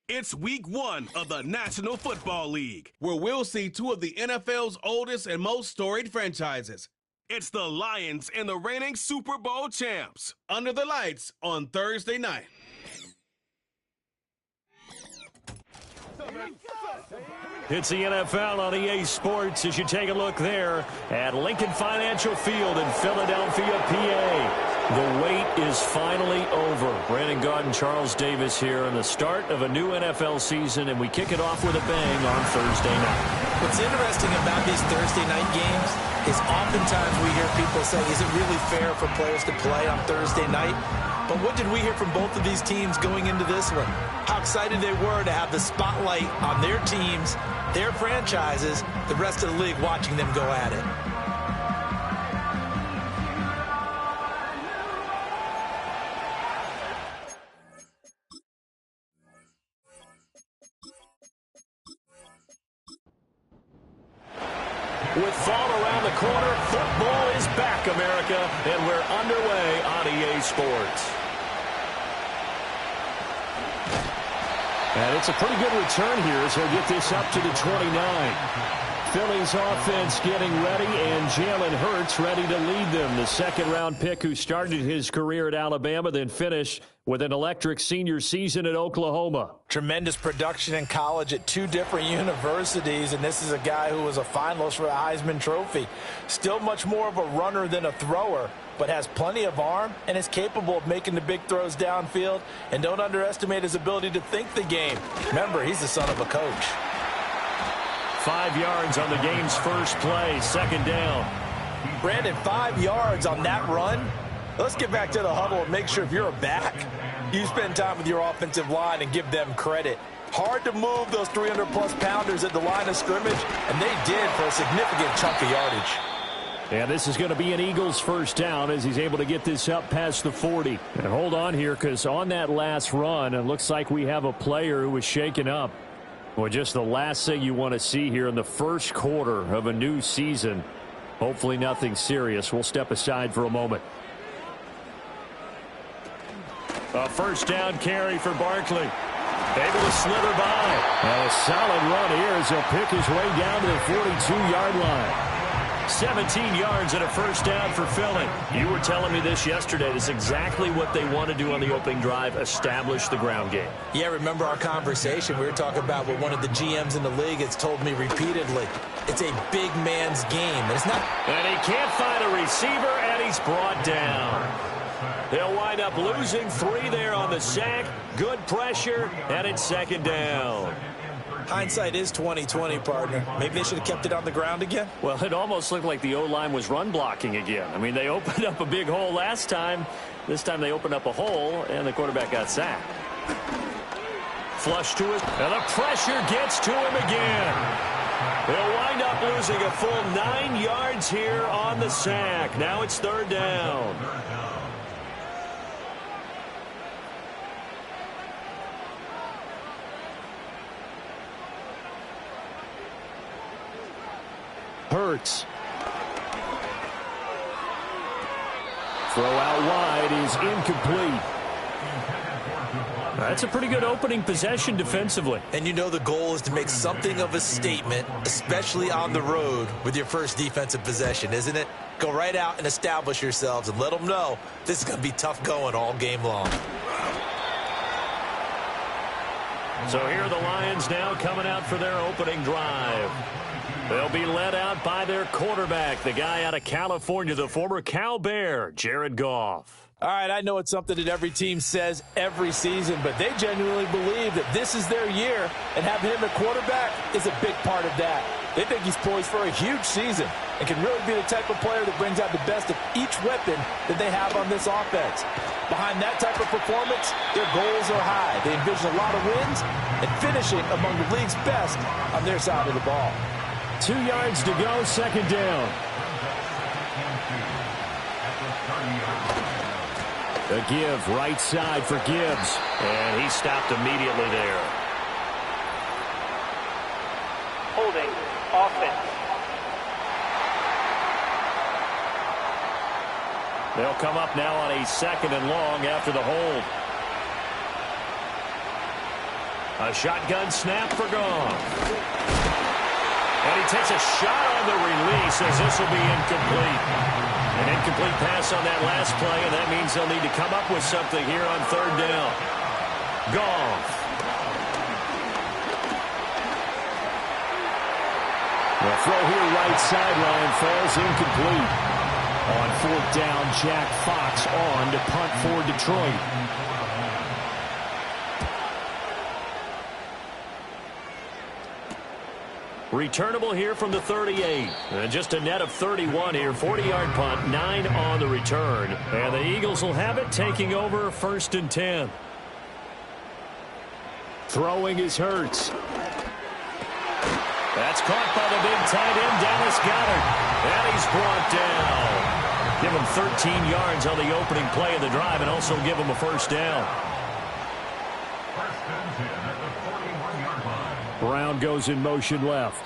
It's week 1 of the National Football League, where we'll see two of the NFL's oldest and most storied franchises. It's the Lions and the reigning Super Bowl champs, under the lights on Thursday night. It's the NFL on EA Sports as you take a look there at Lincoln Financial Field in Philadelphia, PA. The wait is finally over. Brandon Gaudin and Charles Davis here in the start of a new NFL season, and we kick it off with a bang on Thursday night. What's interesting about these Thursday night games is oftentimes we hear people say, is it really fair for players to play on Thursday night? But what did we hear from both of these teams going into this one? How excited they were to have the spotlight on their teams, their franchises, the rest of the league watching them go at it. With fall around the corner, football is back, America, and we're underway on EA Sports. And it's a pretty good return here as he'll get this up to the 29. Philly's offense getting ready, and Jalen Hurts ready to lead them. The second-round pick who started his career at Alabama, then finished with an electric senior season at Oklahoma. Tremendous production in college at two different universities, and this is a guy who was a finalist for the Heisman Trophy. Still much more of a runner than a thrower, but has plenty of arm and is capable of making the big throws downfield. And don't underestimate his ability to think the game. Remember, he's the son of a coach. 5 yards on the game's first play, second down. Brandon, 5 yards on that run. Let's get back to the huddle and make sure if you're a back, you spend time with your offensive line and give them credit. Hard to move those 300-plus pounders at the line of scrimmage, and they did for a significant chunk of yardage. And this is going to be an Eagles first down as he's able to get this up past the 40. And hold on here, because on that last run, it looks like we have a player who was shaken up. Well, just the last thing you want to see here in the first quarter of a new season. Hopefully nothing serious. We'll step aside for a moment. A first down carry for Barkley. Able to slither by. And a solid run here as he'll pick his way down to the 42-yard line. 17 yards and a first down for Philly. You were telling me this yesterday. This is exactly what they want to do on the opening drive, establish the ground game. Yeah, remember our conversation. We were talking about what one of the GMs in the league has told me repeatedly. It's a big man's game. And it's not. And he can't find a receiver, and he's brought down. They'll wind up losing 3 there on the sack. Good pressure, and it's second down. Hindsight is 20/20, partner. Maybe they should have kept it on the ground again. Well, it almost looked like the O-line was run blocking again. I mean, they opened up a big hole last time. This time they opened up a hole, and the quarterback got sacked. Flush to it, and the pressure gets to him again. They'll wind up losing a full 9 yards here on the sack. Now it's third down. Hurts. Throw out wide is incomplete. That's a pretty good opening possession defensively. And you know the goal is to make something of a statement, especially on the road with your first defensive possession, isn't it? Go right out and establish yourselves and let them know this is going to be tough going all game long. So here are the Lions now coming out for their opening drive. They'll be led out by their quarterback, the guy out of California, the former Cal Bear, Jared Goff. All right, I know it's something that every team says every season, but they genuinely believe that this is their year, and having him at quarterback is a big part of that. They think he's poised for a huge season and can really be the type of player that brings out the best of each weapon that they have on this offense. Behind that type of performance, their goals are high. They envision a lot of wins and finishing among the league's best on their side of the ball. 2 yards to go, second down. A give, right side for Gibbs. And he stopped immediately there. Holding, offense. They'll come up now on a second and long after the hold. A shotgun snap for Goff. And he takes a shot on the release as this will be incomplete. An incomplete pass on that last play, and that means they'll need to come up with something here on third down. Goff. The throw here right sideline falls incomplete. On fourth down, Jack Fox on to punt for Detroit. Returnable here from the 38. And just a net of 31 here. 40-yard punt, 9 on the return. And the Eagles will have it, taking over 1st and 10. Throwing is Hurts. That's caught by the big tight end, Dallas Goedert. And he's brought down. Give him 13 yards on the opening play of the drive and also give him a first down. Brown goes in motion left.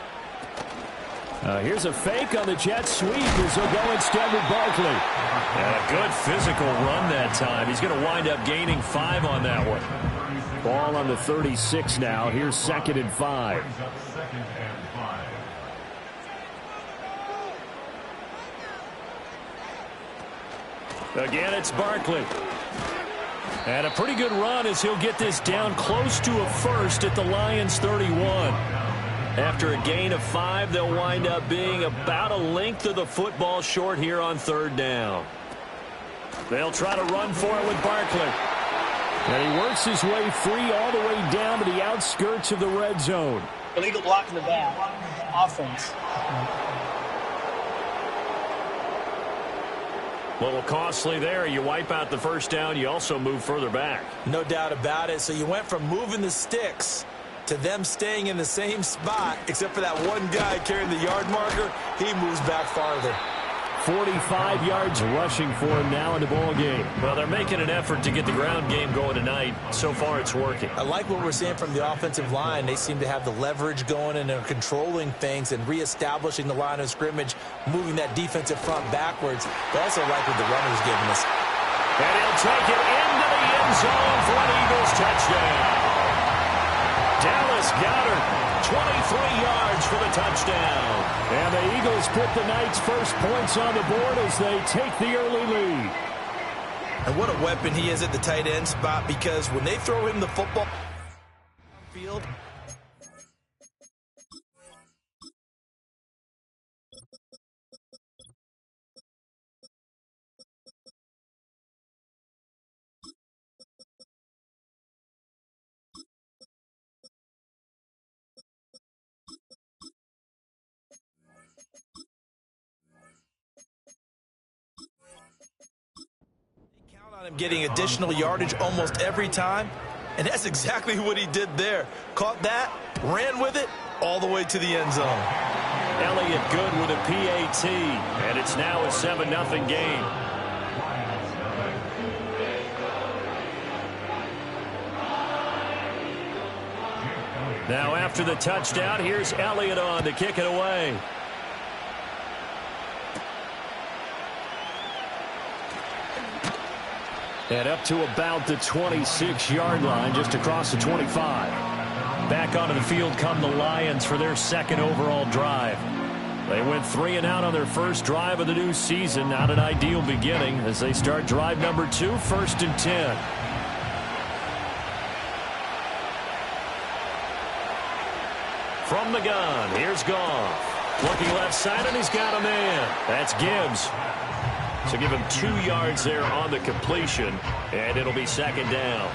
Here's a fake on the jet sweep as he'll go instead with Barkley. And a good physical run that time. He's going to wind up gaining 5 on that one. Ball on the 36 now. Here's 2nd and 5. Again, it's Barkley. And a pretty good run as he'll get this down close to a first at the Lions 31. After a gain of 5, they'll wind up being about a length of the football short here on third down. They'll try to run for it with Barkley. And he works his way free all the way down to the outskirts of the red zone. Illegal block in the back. Offense. A little costly there. You wipe out the first down. You also move further back. No doubt about it. So you went from moving the sticks to them staying in the same spot, except for that one guy carrying the yard marker. He moves back farther. 45 yards rushing for him now in the ball game. Well, they're making an effort to get the ground game going tonight. So far, it's working. I like what we're seeing from the offensive line. They seem to have the leverage going and are controlling things and reestablishing the line of scrimmage, moving that defensive front backwards. They also like what the runner's giving us. And he'll take it into the end zone for an Eagles touchdown. Dallas Goedert, 23 yards for the touchdown. And the Eagles put the Knights' first points on the board as they take the early lead. And what a weapon he is at the tight end spot, because when they throw him the football field, him getting additional yardage almost every time, and that's exactly what he did there. Caught that, ran with it, all the way to the end zone. Elliott good with a PAT, and it's now a 7-0 game. Now after the touchdown, here's Elliott on to kick it away. And up to about the 26-yard line, just across the 25. Back onto the field come the Lions for their second overall drive. They went 3 and out on their first drive of the new season. Not an ideal beginning as they start drive number 2, 1st and 10. From the gun, here's Goff. Looking left side, and he's got a man. That's Gibbs. So give him 2 yards there on the completion, and it'll be 2nd down.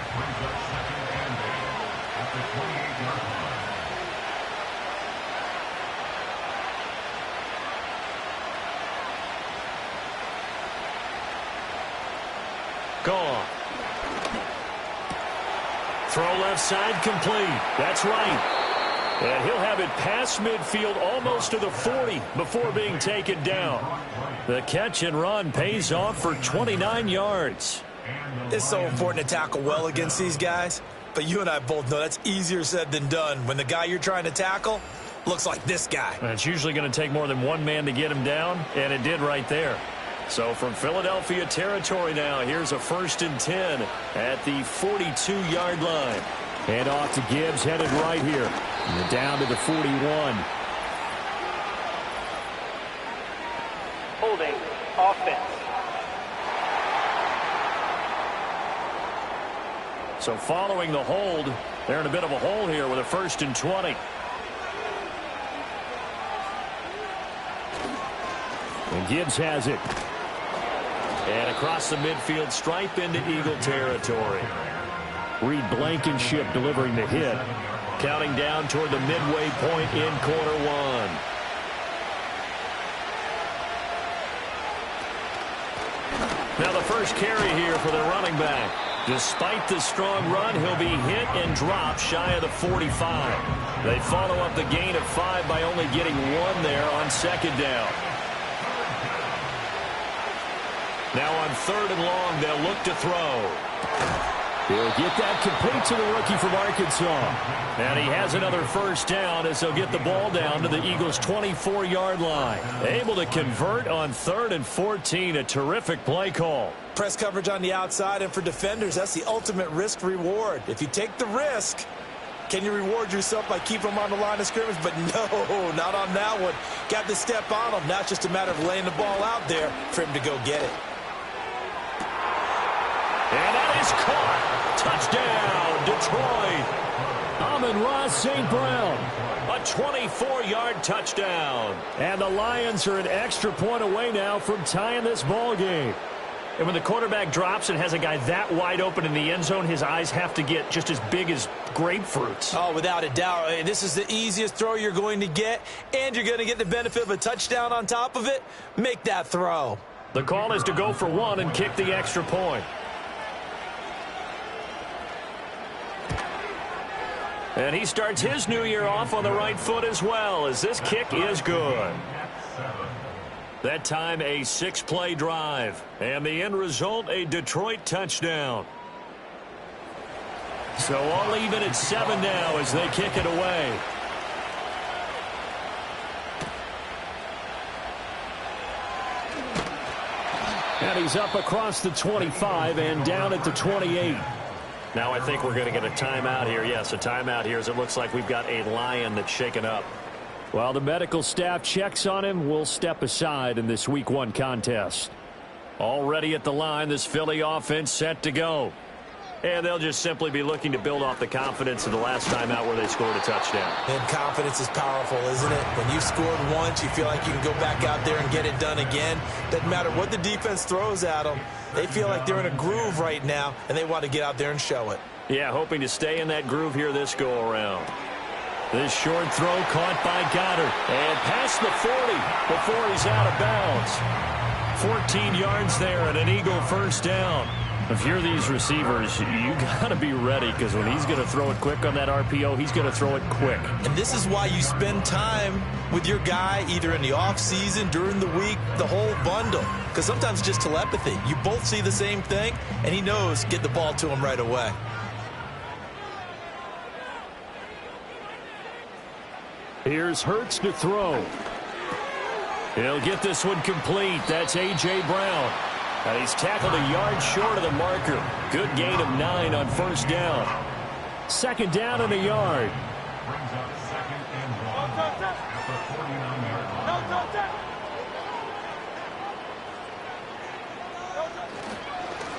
Goff. Throw left side complete. That's right. And he'll have it past midfield almost to the 40 before being taken down. The catch and run pays off for 29 yards. It's so important to tackle well against these guys, but you and I both know that's easier said than done when the guy you're trying to tackle looks like this guy. And it's usually going to take more than one man to get him down, and it did right there. So from Philadelphia territory now, here's a 1st and 10 at the 42-yard line. And off to Gibbs, headed right here. And down to the 41. Holding offense. So following the hold, they're in a bit of a hole here with a 1st and 20. And Gibbs has it. And across the midfield stripe into Eagle territory. Reed Blankenship delivering the hit. Counting down toward the midway point in quarter one. Now the first carry here for the running back. Despite the strong run, he'll be hit and dropped shy of the 45. They follow up the gain of 5 by only getting 1 there on 2nd down. Now on 3rd and long, they'll look to throw. He'll get that complete to the rookie from Arkansas. And he has another 1st down as they'll get the ball down to the Eagles' 24-yard line. Able to convert on 3rd and 14. A terrific play call. Press coverage on the outside, and for defenders, that's the ultimate risk-reward. If you take the risk, can you reward yourself by keeping them on the line of scrimmage? But no, not on that one. Got to step on them. Now it's just a matter of laying the ball out there for him to go get it. And that is caught. Touchdown, Detroit. Amon-Ra St. Brown. A 24-yard touchdown. And the Lions are an extra point away now from tying this ball game. And when the quarterback drops and has a guy that wide open in the end zone, his eyes have to get just as big as grapefruits. Oh, without a doubt. This is the easiest throw you're going to get, and you're going to get the benefit of a touchdown on top of it. Make that throw. The call is to go for 1 and kick the extra point. And he starts his new year off on the right foot as well, as this kick is good. That time a 6-play drive. And the end result, a Detroit touchdown. So all even at 7 now as they kick it away. And he's up across the 25 and down at the 28. Now I think we're going to get a timeout here. Yes, a timeout here as it looks like we've got a Lion that's shaken up. While the medical staff checks on him, we'll step aside in this Week 1 contest. Already at the line, this Philly offense set to go. And they'll just simply be looking to build off the confidence of the last time out where they scored a touchdown. And confidence is powerful, isn't it? When you scored once, you feel like you can go back out there and get it done again. Doesn't matter what the defense throws at them. They feel like they're in a groove right now, and they want to get out there and show it. Yeah, hoping to stay in that groove here this go-around. This short throw caught by Goddard. And past the 40 before he's out of bounds. 14 yards there and an Eagle 1st down. If you're these receivers, you got to be ready because when he's going to throw it quick on that RPO, he's going to throw it quick. And this is why you spend time with your guy either in the offseason, during the week, the whole bundle. Because sometimes it's just telepathy. You both see the same thing, and he knows get the ball to him right away. Here's Hurts to throw. He'll get this one complete. That's A.J. Brown. And he's tackled a yard short of the marker. Good gain of 9 on 1st down. 2nd down and a yard.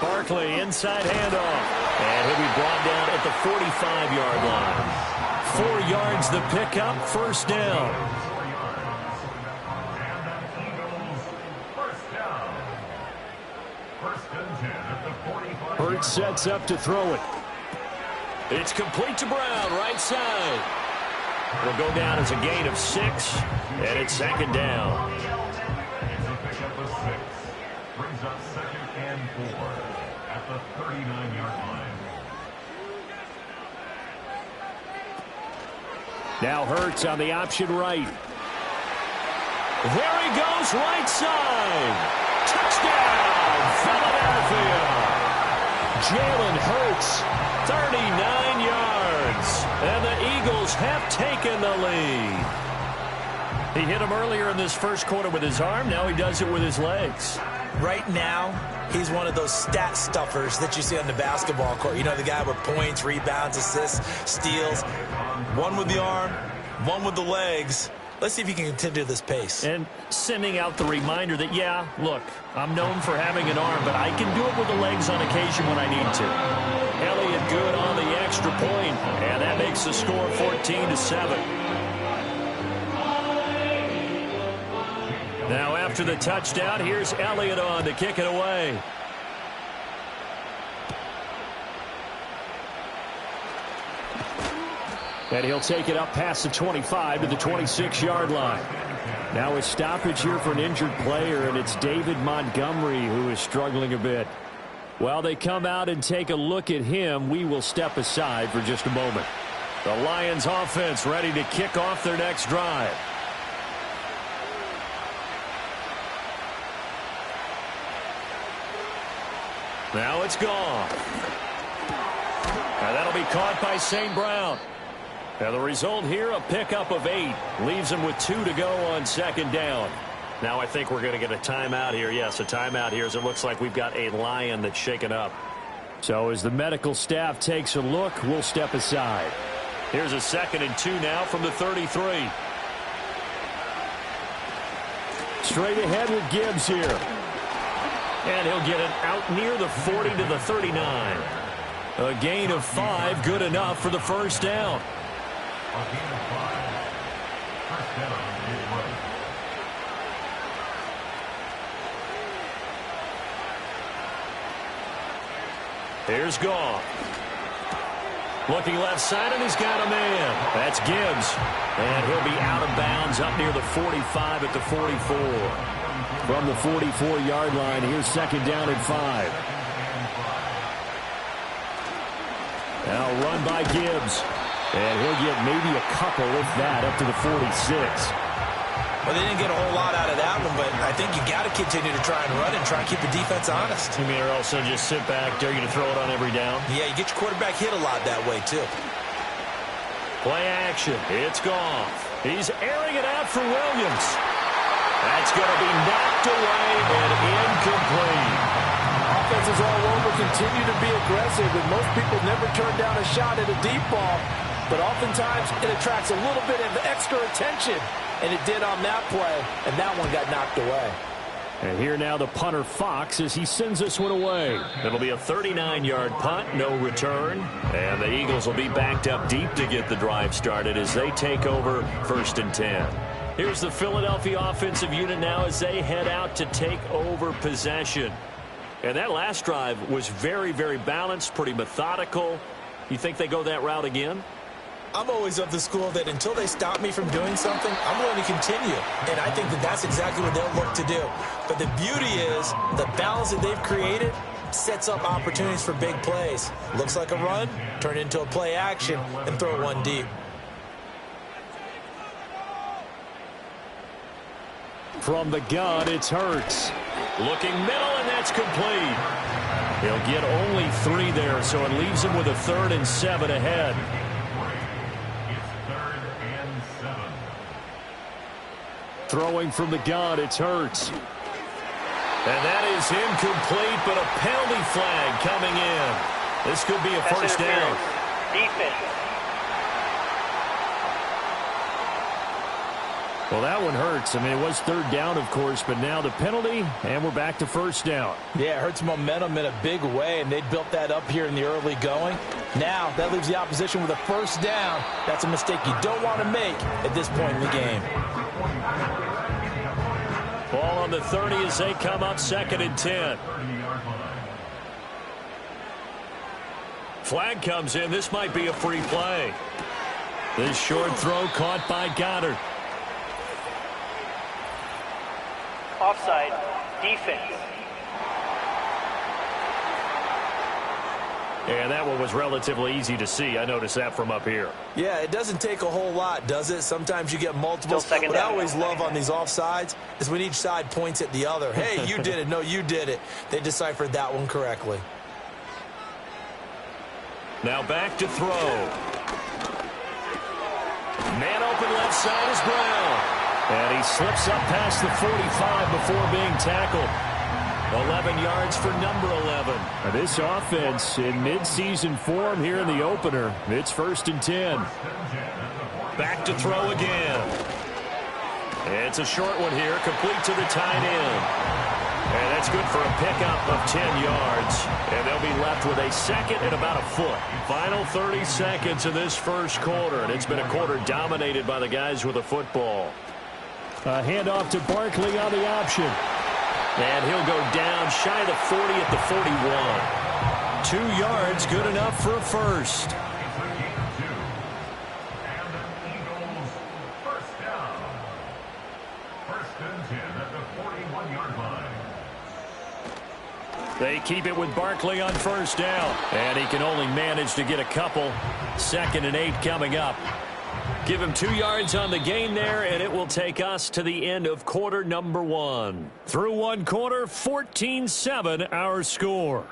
Barkley inside handoff. And he'll be brought down at the 45-yard line. 4 yards the pickup, 1st down. Hurts sets up to throw it. It's complete to Brown, right side. It'll go down as a gain of 6, and it's 2nd down. Brings up 2nd and 4 at the 39-yard line. Now Hurts on the option right. There he goes, right side. Touchdown, Philadelphia. Jalen Hurts, 39 yards. And the Eagles have taken the lead. He hit him earlier in this 1st quarter with his arm. Now he does it with his legs. Right now, he's one of those stat stuffers that you see on the basketball court. You know, the guy with points, rebounds, assists, steals. One with the arm, one with the legs. Let's see if he can continue this pace. And sending out the reminder that, yeah, look, I'm known for having an arm, but I can do it with the legs on occasion when I need to. Elliott good on the extra point, and that makes the score 14-7. Now after the touchdown, here's Elliott on to kick it away. And he'll take it up past the 25 to the 26-yard line. Now a stoppage here for an injured player, and it's David Montgomery who is struggling a bit. While they come out and take a look at him, we will step aside for just a moment. The Lions offense ready to kick off their next drive. Now it's gone. And that'll be caught by St. Brown. Now the result here, a pickup of 8. Leaves him with 2 to go on second down. Now I think we're going to get a timeout here. Yes, a timeout here as it looks like we've got a Lion that's shaken up. So as the medical staff takes a look, we'll step aside. Here's a 2nd and 2 now from the 33. Straight ahead with Gibbs here. And he'll get it out near the 40 to the 39. A gain of 5, good enough for the first down. Here's Goff. Looking left side, and he's got a man. That's Gibbs. And he'll be out of bounds up near the 45 at the 44. From the 44-yard line, here's 2nd down and 5. Now run by Gibbs. And he'll get maybe a couple, if that, up to the 46. Well, they didn't get a whole lot out of that one, but I think you got to continue to try and run and try and keep the defense honest. You mean, or also just sit back, dare you to throw it on every down? Yeah, you get your quarterback hit a lot that way, too. Play action. It's Goff. He's airing it out for Williams. That's going to be knocked away and incomplete. Offenses all over continue to be aggressive, and most people never turn down a shot at a deep ball. But oftentimes, it attracts a little bit of extra attention. And it did on that play, and that one got knocked away. And here now the punter Fox as he sends this one away. It'll be a 39-yard punt, no return. And the Eagles will be backed up deep to get the drive started as they take over 1st and 10. Here's the Philadelphia offensive unit now as they head out to take over possession. And that last drive was very, very balanced, pretty methodical. You think they go that route again? I'm always of the school that until they stop me from doing something, I'm going to continue. And I think that that's exactly what they'll look to do. But the beauty is the balance that they've created sets up opportunities for big plays. Looks like a run, turn into a play action, and throw one deep. From the gun, it's Hurts. Looking middle, and that's complete. He'll get only 3 there, so it leaves him with a 3rd and 7 ahead. Throwing from the gun, it's Hurts. And that is incomplete, but a penalty flag coming in. This could be a first down. Defense. Well, that one hurts. I mean, it was 3rd down, of course, but now the penalty, and we're back to 1st down. Yeah, it hurts momentum in a big way, and they built that up here in the early going. Now, that leaves the opposition with a 1st down. That's a mistake you don't want to make at this point in the game. Ball on the 30 as they come up 2nd and 10. Flag comes in. This might be a free play. This short throw caught by Goddard. Offside. Defense. And that one was relatively easy to see. I noticed that from up here. Yeah, it doesn't take a whole lot, does it? Sometimes you get multiple. What I always love on these offsides is when each side points at the other. Hey, you did it. No, you did it. They deciphered that one correctly. Now back to throw. Man open left side is Brown. And he slips up past the 45 before being tackled. 11 yards for number 11. This offense in midseason form here in the opener. It's 1st and 10. Back to throw again. It's a short one here, complete to the tight end. And that's good for a pickup of 10 yards. And they'll be left with a second and about a foot. Final 30 seconds of this first quarter. And it's been a quarter dominated by the guys with the football. A handoff to Barkley on the option. And he'll go down shy of the 40 at the 41. 2 yards, good enough for a first. They keep it with Barkley on first down. And he can only manage to get a couple. 2nd and 8 coming up. Give him 2 yards on the gain there, and it will take us to the end of quarter number 1. Through one quarter, 14-7 our score.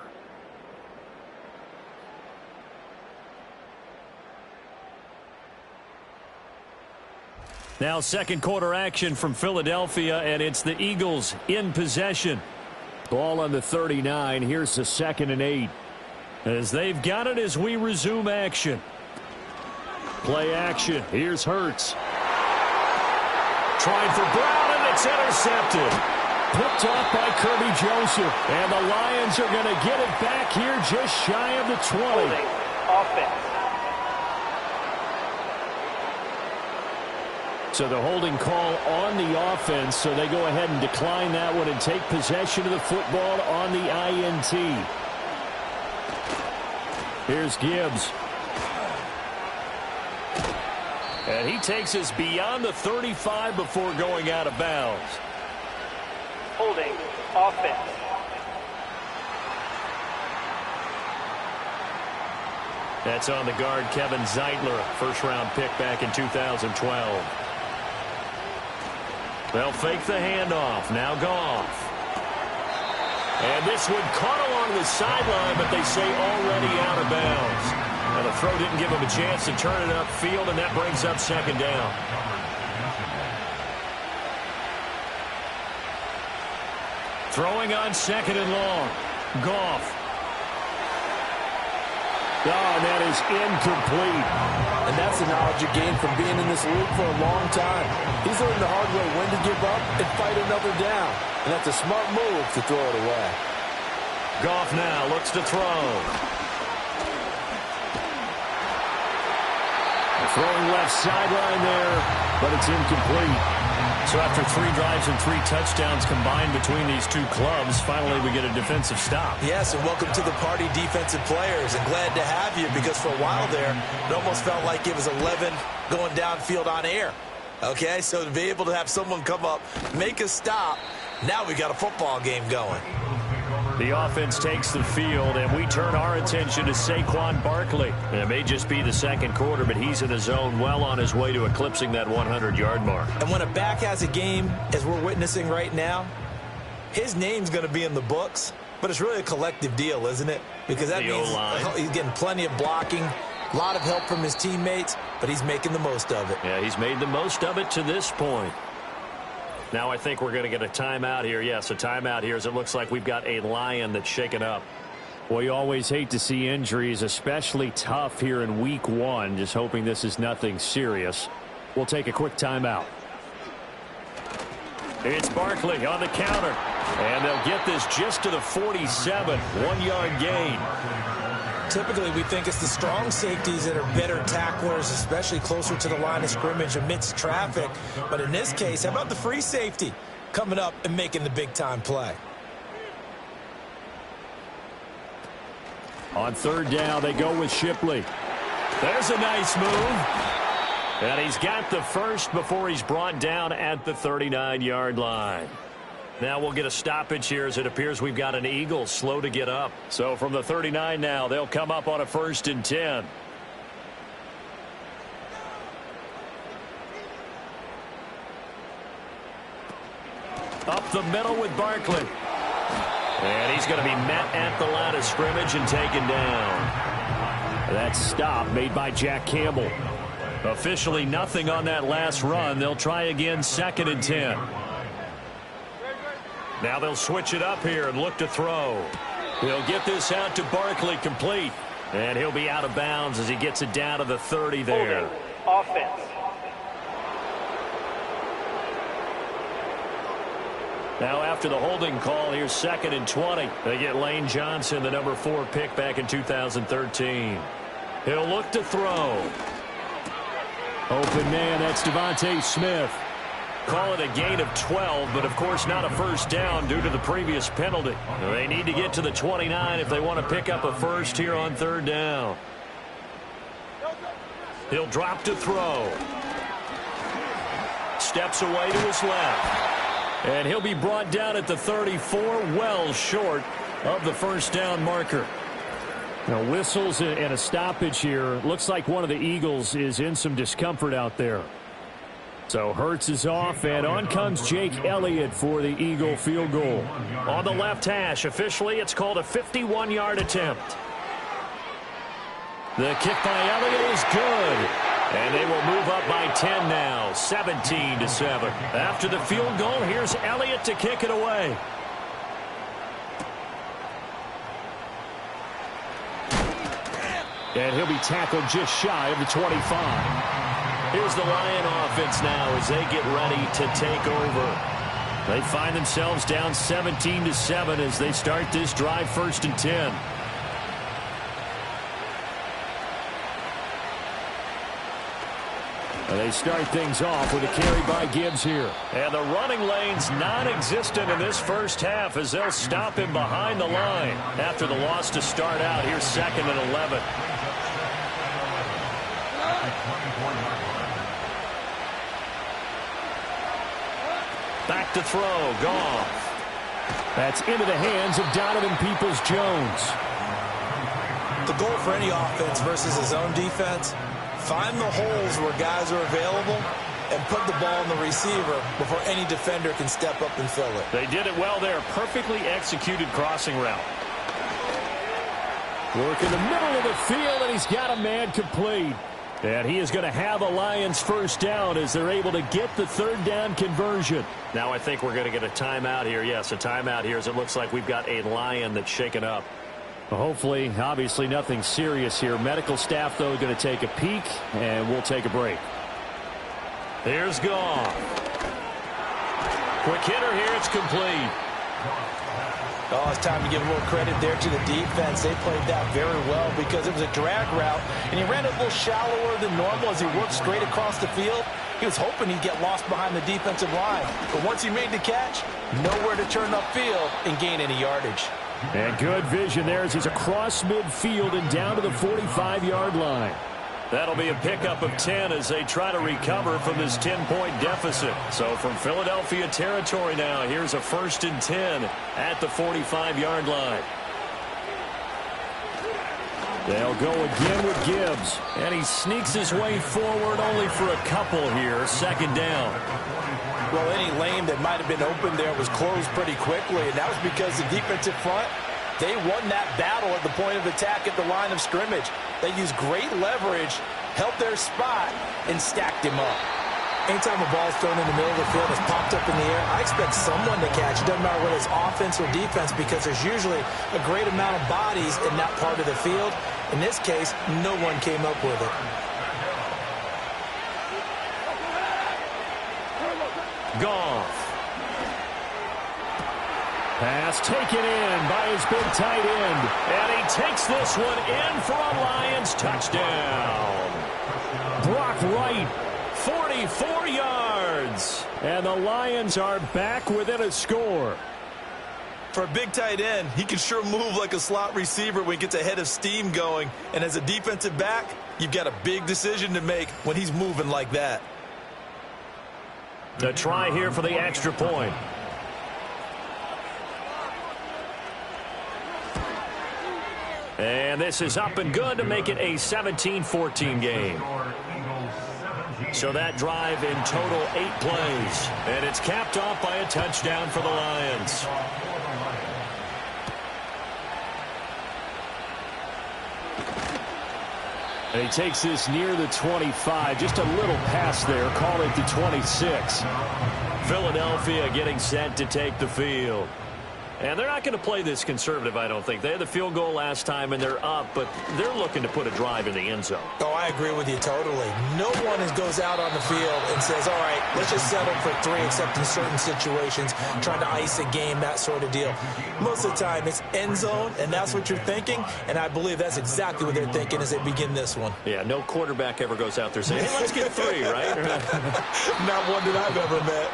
Now second quarter action from Philadelphia, and it's the Eagles in possession. Ball on the 39. Here's the 2nd and 8. As they've got it as we resume action. Play action. Here's Hurts. Trying for Brown, and it's intercepted. Picked off by Kirby Joseph. And the Lions are going to get it back here just shy of the 20. Holding. Offense. So the holding call on the offense, so they go ahead and decline that one and take possession of the football on the INT. Here's Gibbs. And he takes us beyond the 35 before going out of bounds. Holding. Offense. That's on the guard, Kevin Zeitler, first-round pick back in 2012. They'll fake the handoff. Now Goff. And this one caught along the sideline, but they say already out of bounds. And the throw didn't give him a chance to turn it upfield, and that brings up 2nd down. Throwing on 2nd and long. Goff. Oh, and that is incomplete. And that's the knowledge you gain from being in this league for a long time. He's learned the hard way when to give up and fight another down. And that's a smart move to throw it away. Goff now looks to throw. Throwing left sideline there, but it's incomplete. So after 3 drives and 3 touchdowns combined between these two clubs, finally we get a defensive stop. Yes, and welcome to the party, defensive players. And glad to have you, because for a while there, it almost felt like it was 11 going downfield on air. Okay, so to be able to have someone come up, make a stop, now we got a football game going. The offense takes the field, and we turn our attention to Saquon Barkley. It may just be the second quarter, but he's in the zone, well on his way to eclipsing that 100-yard mark. And when a back has a game, as we're witnessing right now, his name's going to be in the books, but it's really a collective deal, isn't it? Because that means he's getting plenty of blocking, a lot of help from his teammates, but he's making the most of it. Yeah, he's made the most of it to this point. Now I think we're going to get a timeout here. Yes, a timeout here, as it looks like we've got a Lion that's shaken up. Well, you always hate to see injuries, especially tough here in week 1. Just hoping this is nothing serious. We'll take a quick timeout. It's Barkley on the counter. And they'll get this just to the 47. 1-yard gain. Typically, we think it's the strong safeties that are better tacklers, especially closer to the line of scrimmage amidst traffic. But in this case, how about the free safety coming up and making the big-time play? On 3rd down, they go with Shipley. There's a nice move. And he's got the first before he's brought down at the 39-yard line. Now we'll get a stoppage here, as it appears we've got an Eagle slow to get up. So from the 39 now, they'll come up on a 1st and 10. Up the middle with Barkley. And he's going to be met at the line of scrimmage and taken down. That stop made by Jack Campbell. Officially nothing on that last run. They'll try again, 2nd and 10. Now they'll switch it up here and look to throw. He'll get this out to Barkley, complete. And he'll be out of bounds as he gets it down to the 30 there. Holding. Offense. Now after the holding call, here's 2nd and 20. They get Lane Johnson, the number 4 pick back in 2013. He'll look to throw. Open man, that's Devontae Smith. Call it a gain of 12, but of course not a first down due to the previous penalty. They need to get to the 29 if they want to pick up a first here on 3rd down. He'll drop to throw. Steps away to his left. And he'll be brought down at the 34, well short of the first down marker. Now whistles and a stoppage here. Looks like one of the Eagles is in some discomfort out there. So Hurts is off, and on comes Jake Elliott for the Eagle field goal. On the left hash, officially it's called a 51-yard attempt. The kick by Elliott is good. And they will move up by 10 now, 17-7. After the field goal, here's Elliott to kick it away. And he'll be tackled just shy of the 25. Here's the Lion offense now as they get ready to take over. They find themselves down 17-7 as they start this drive, 1st and 10. They start things off with a carry by Gibbs here. And the running lane's non-existent in this first half as they'll stop him behind the line. After the loss to start out, here's 2nd and 11. Back to throw, Goff. That's into the hands of Donovan Peoples-Jones. The goal for any offense versus his own defense, find the holes where guys are available and put the ball in the receiver before any defender can step up and fill it. They did it well there. Perfectly executed crossing route. Work in the middle of the field, and he's got a man complete. And he is going to have a Lions first down as they're able to get the 3rd down conversion. Now I think we're going to get a timeout here. Yes, a timeout here as it looks like we've got a Lion that's shaken up. Well, hopefully, obviously nothing serious here. Medical staff, though, going to take a peek, and we'll take a break. Here's Goff. Quick hitter here. It's complete. Oh, it's time to give a little credit there to the defense. They played that very well because it was a drag route, and he ran a little shallower than normal as he worked straight across the field. He was hoping he'd get lost behind the defensive line. But once he made the catch, nowhere to turn upfield and gain any yardage. And good vision there as he's across midfield and down to the 45-yard line. That'll be a pickup of 10 as they try to recover from this 10-point deficit. So from Philadelphia territory now, here's a 1st and 10 at the 45-yard line. They'll go again with Gibbs. And he sneaks his way forward only for a couple here, 2nd down. Well, any lane that might have been open there was closed pretty quickly, and that was because the defensive front, they won that battle at the point of attack at the line of scrimmage. They used great leverage, held their spot, and stacked him up. Anytime a ball is thrown in the middle of the field, it's popped up in the air, I expect someone to catch. It doesn't matter whether it's offense or defense because there's usually a great amount of bodies in that part of the field. In this case, no one came up with it. Goff. Pass taken in by his big tight end. And he takes this one in for a Lions touchdown. Brock Wright, 44 yards. and the Lions are back within a score. For a big tight end, he can sure move like a slot receiver when he gets a head of steam going. And as a defensive back, you've got a big decision to make when he's moving like that. The try here for the extra point. And this is up and good to make it a 17-14 game. So that drive in total 8 plays. And it's capped off by a touchdown for the Lions. And he takes this near the 25. Just a little pass there. Call it the 26. Philadelphia getting set to take the field. And they're not going to play this conservative, I don't think. They had the field goal last time, and they're up, but they're looking to put a drive in the end zone. Oh, I agree with you totally. No one goes out on the field and says, all right, let's just settle for 3, except in certain situations, trying to ice a game, that sort of deal. Most of the time, it's end zone, and that's what you're thinking, and I believe that's exactly what they're thinking as they begin this one. Yeah, no quarterback ever goes out there saying, hey, let's get 3, right? Not one that I've ever met.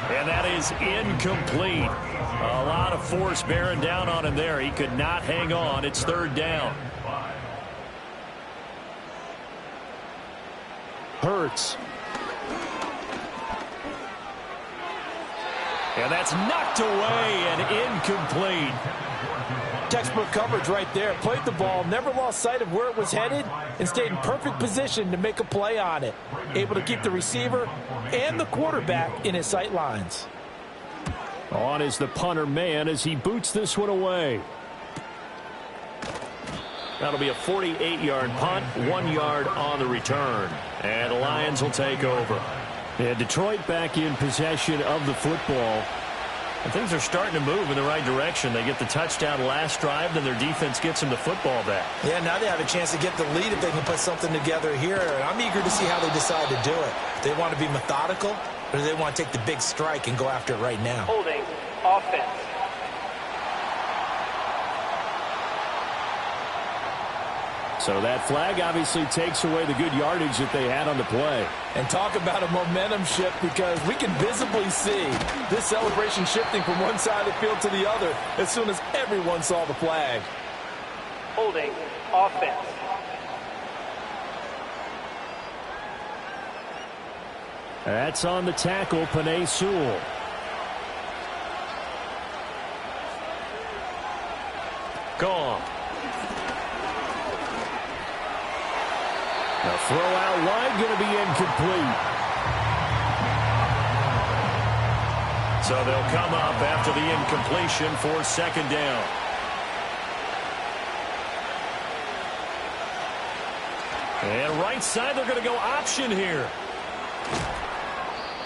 And that is incomplete. A lot of force bearing down on him there. He could not hang on. It's 3rd down. Hurts. And that's knocked away and incomplete. Textbook coverage right there. Played the ball, never lost sight of where it was headed, and stayed in perfect position to make a play on it. Able to keep the receiver and the quarterback in his sight lines. On is the punter man as he boots this one away. That'll be a 48-yard punt, 1 yard on the return. And the Lions will take over. And Detroit back in possession of the football. And things are starting to move in the right direction. They get the touchdown last drive, then their defense gets them the football back. Yeah, now they have a chance to get the lead if they can put something together here. And I'm eager to see how they decide to do it. Do they want to be methodical, or do they want to take the big strike and go after it right now? Holding offense. So that flag obviously takes away the good yardage that they had on the play. And talk about a momentum shift, because we can visibly see this celebration shifting from one side of the field to the other as soon as everyone saw the flag. Holding offense. That's on the tackle, Penei Sewell. Gone. The throw out wide going to be incomplete. So they'll come up after the incompletion for 2nd down. And right side, they're going to go option here.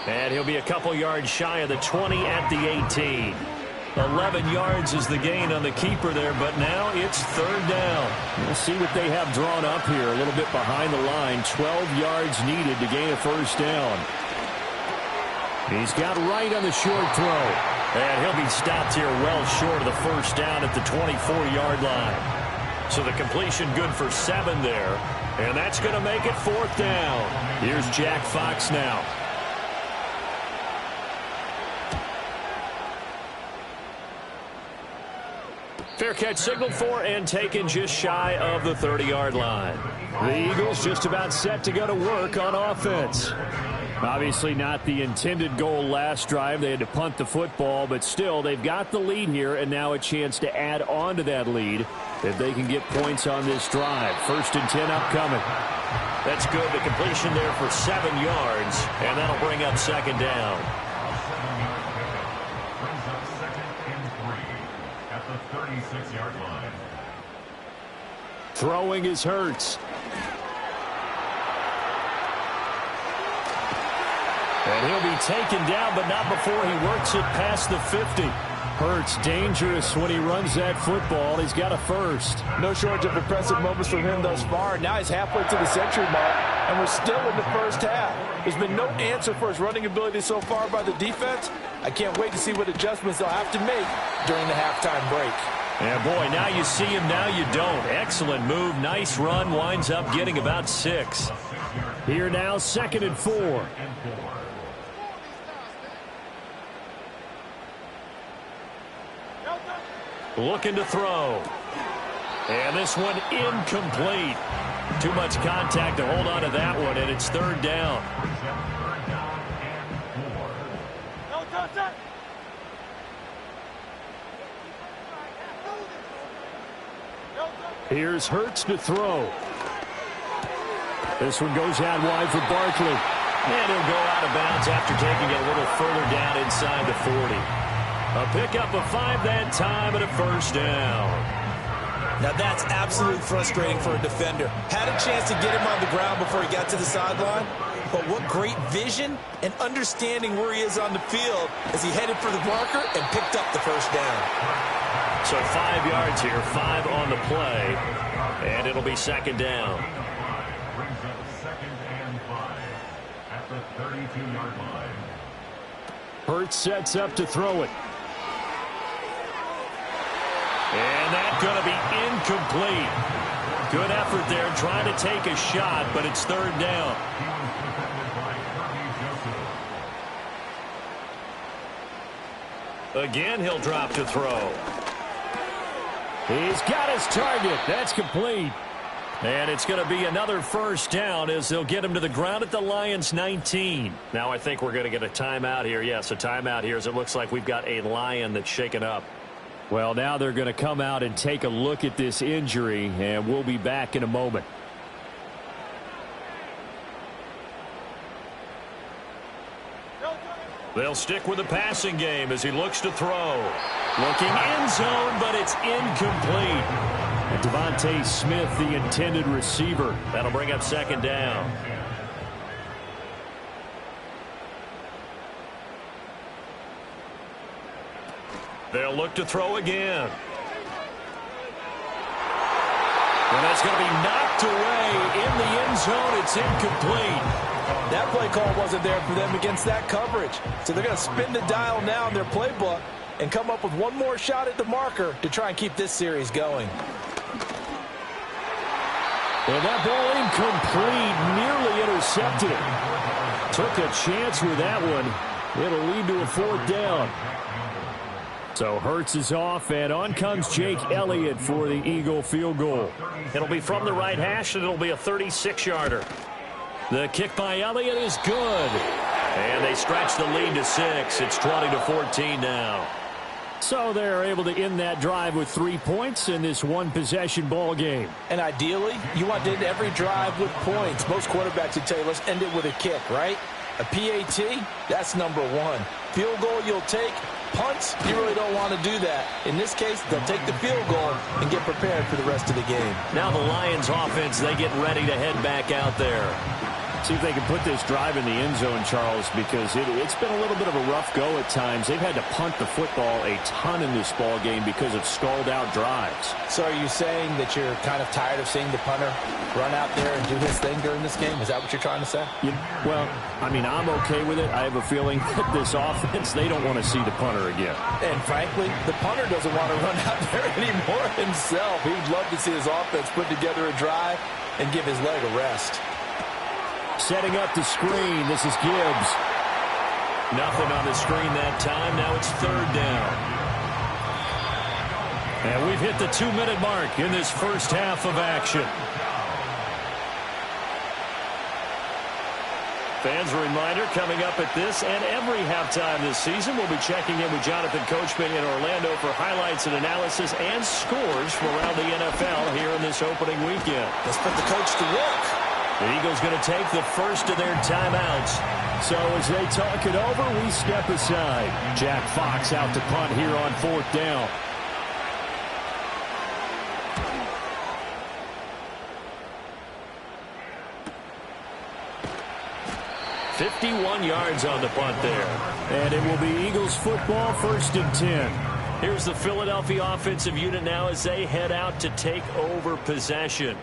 And he'll be a couple yards shy of the 20 at the 18. 11 yards is the gain on the keeper there, but now it's 3rd down. We'll see what they have drawn up here. A little bit behind the line. 12 yards needed to gain a 1st down. He's got right on the short throw. And he'll be stopped here well short of the 1st down at the 24-yard line. So the completion good for 7 there. And that's going to make it 4th down. Here's Jack Fox now. Fair catch signaled for and taken just shy of the 30-yard line. The Eagles just about set to go to work on offense. Obviously not the intended goal last drive. They had to punt the football, but still they've got the lead here, and now a chance to add on to that lead if they can get points on this drive. 1st and 10 upcoming. That's good. The completion there for 7 yards, and that'll bring up 2nd down. Throwing is Hurts. And he'll be taken down, but not before he works it past the 50. Hurts dangerous when he runs that football. He's got a 1st. No shortage of impressive moments from him thus far. Now he's halfway to the century mark, and we're still in the 1st half. There's been no answer for his running ability so far by the defense. I can't wait to see what adjustments they'll have to make during the halftime break. Yeah, boy, now you see him, now you don't. Excellent move, nice run, winds up getting about 6. Here now, 2nd and 4. Looking to throw. And this one incomplete. Too much contact to hold on to that one, and it's 3rd down. Here's Hurts to throw. This one goes out wide for Barkley. And he'll go out of bounds after taking it a little further down inside the 40. A pickup of 5 that time and a 1st down. Now that's absolutely frustrating for a defender. Had a chance to get him on the ground before he got to the sideline, but what great vision and understanding where he is on the field as he headed for the marker and picked up the first down. So 5 yards here, 5 on the play, and it'll be second down. Brings up second and 5 at the 32-yard line. Hurts sets up to throw it. And that's going to be incomplete. Good effort there trying to take a shot, but it's third down. Again, he'll drop to throw. He's got his target. That's complete. And it's going to be another first down as they'll get him to the ground at the Lions 19. Now I think we're going to get a timeout here. Yes, a timeout here as it looks like we've got a Lion that's shaken up. Well, now they're going to come out and take a look at this injury, and we'll be back in a moment. They'll stick with the passing game as he looks to throw. Looking end zone, but it's incomplete. And Devontae Smith, the intended receiver. That'll bring up second down. They'll look to throw again. And that's going to be knocked away in the end zone. It's incomplete. That play call wasn't there for them against that coverage. So they're going to spin the dial now in their playbook and come up with one more shot at the marker to try and keep this series going. And that ball incomplete, nearly intercepted. Took a chance with that one. It'll lead to a fourth down. So Hurts is off, and on comes Jake Elliott for the Eagle field goal. It'll be from the right hash, and it'll be a 36-yarder. The kick by Elliott is good. And they stretch the lead to 6. It's 20-14 now. So they're able to end that drive with 3 points in this one-possession ball game. And ideally, you want to end every drive with points. Most quarterbacks would tell you, let's end it with a kick, right? A PAT, that's number one. Field goal you'll take. Punts, you really don't want to do that. In this case, they'll take the field goal and get prepared for the rest of the game. Now the Lions offense, they get ready to head back out there. See if they can put this drive in the end zone, Charles, because it's been a little bit of a rough go at times. They've had to punt the football a ton in this ball game because of stalled-out drives. So are you saying that you're kind of tired of seeing the punter run out there and do his thing during this game? Is that what you're trying to say? Well, I mean, I'm okay with it. I have a feeling that this offense, they don't want to see the punter again. And frankly, the punter doesn't want to run out there anymore himself. He'd love to see his offense put together a drive and give his leg a rest. Setting up the screen. This is Gibbs. Nothing on the screen that time. Now it's third down. And we've hit the 2-minute mark in this first half of action. Fans, a reminder coming up at this and every halftime this season. We'll be checking in with Jonathan Coachman in Orlando for highlights and analysis and scores from around the NFL here in this opening weekend. Let's put the coach to work. The Eagles going to take the first of their timeouts. So as they talk it over, we step aside. Jack Fox out to punt here on fourth down. .51 yards on the punt there. And it will be Eagles football, 1st and 10. Here's the Philadelphia offensive unit now as they head out to take over possession.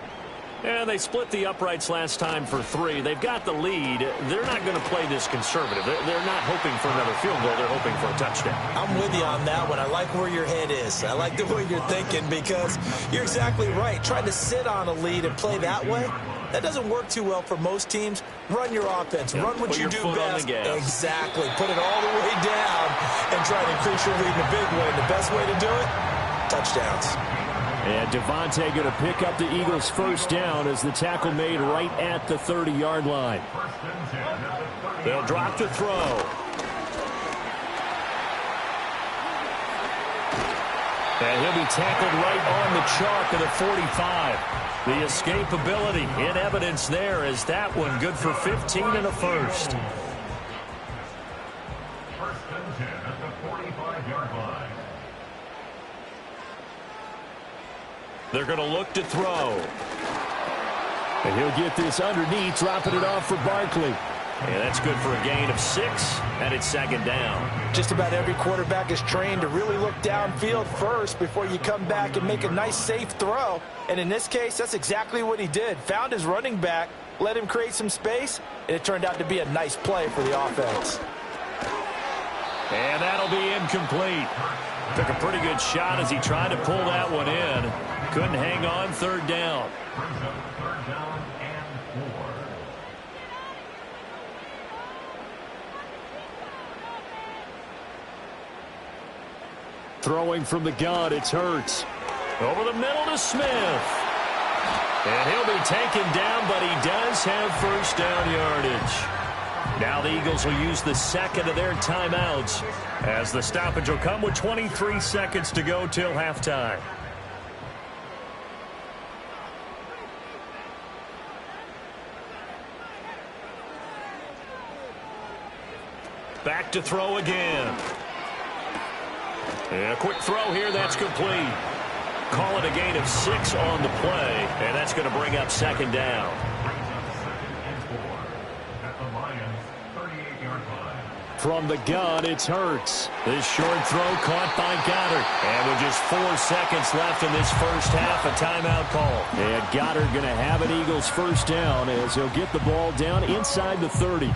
And they split the uprights last time for 3. They've got the lead. They're not going to play this conservative. They're not hoping for another field goal. They're hoping for a touchdown. I'm with you on that one. I like where your head is. I like the way you're thinking because you're exactly right. Trying to sit on a lead and play that way, that doesn't work too well for most teams. Run your offense. Yeah, run what you do best. Exactly. Put it all the way down and try to increase your lead in a big way. And the best way to do it, touchdowns. And Devontae going to pick up the Eagles' first down as the tackle made right at the 30-yard line. They'll drop to throw. And he'll be tackled right on the chalk of the 45. The escapability in evidence there as that one good for 15 and a first. 1st and 10 at the 45-yard line. They're going to look to throw. And he'll get this underneath, dropping it off for Barkley. And that's good for a gain of 6, and it's second down. Just about every quarterback is trained to really look downfield first before you come back and make a nice, safe throw. And in this case, that's exactly what he did. Found his running back, let him create some space, and it turned out to be a nice play for the offense. And that'll be incomplete. Took a pretty good shot as he tried to pull that one in. Couldn't hang on, third down. Third down and 4. Throwing from the gun, it's Hurts. Over the middle to Smith. And he'll be taken down, but he does have first down yardage. Now the Eagles will use the second of their timeouts as the stoppage will come with 23 seconds to go till halftime. Back to throw again. And a quick throw here, that's complete. Call it a gain of 6 on the play, and that's going to bring up second down. From the gun, it's Hurts. This short throw caught by Goddard. And with just 4 seconds left in this first half, a timeout call. And Goddard going to have an Eagles first down as he'll get the ball down inside the 30.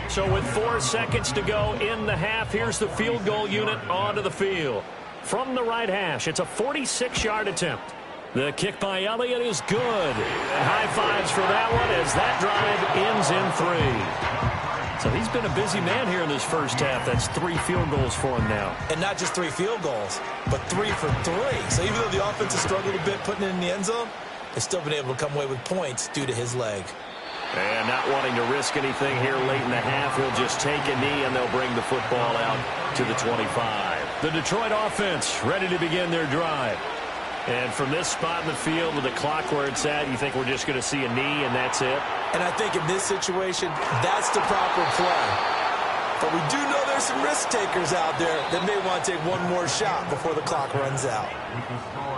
So with 4 seconds to go in the half, here's the field goal unit onto the field. From the right hash, it's a 46-yard attempt. The kick by Elliott is good. High fives for that one as that drive ends in 3. So he's been a busy man here in this first half. That's 3 field goals for him now. And not just 3 field goals, but 3 for 3. So even though the offense has struggled a bit putting it in the end zone, they've still been able to come away with points due to his leg. And not wanting to risk anything here late in the half, he'll just take a knee and they'll bring the football out to the 25. The Detroit offense ready to begin their drive. And from this spot in the field with the clock where it's at, you think we're just going to see a knee and that's it? And I think in this situation, that's the proper play. But we do know there's some risk takers out there that may want to take one more shot before the clock runs out.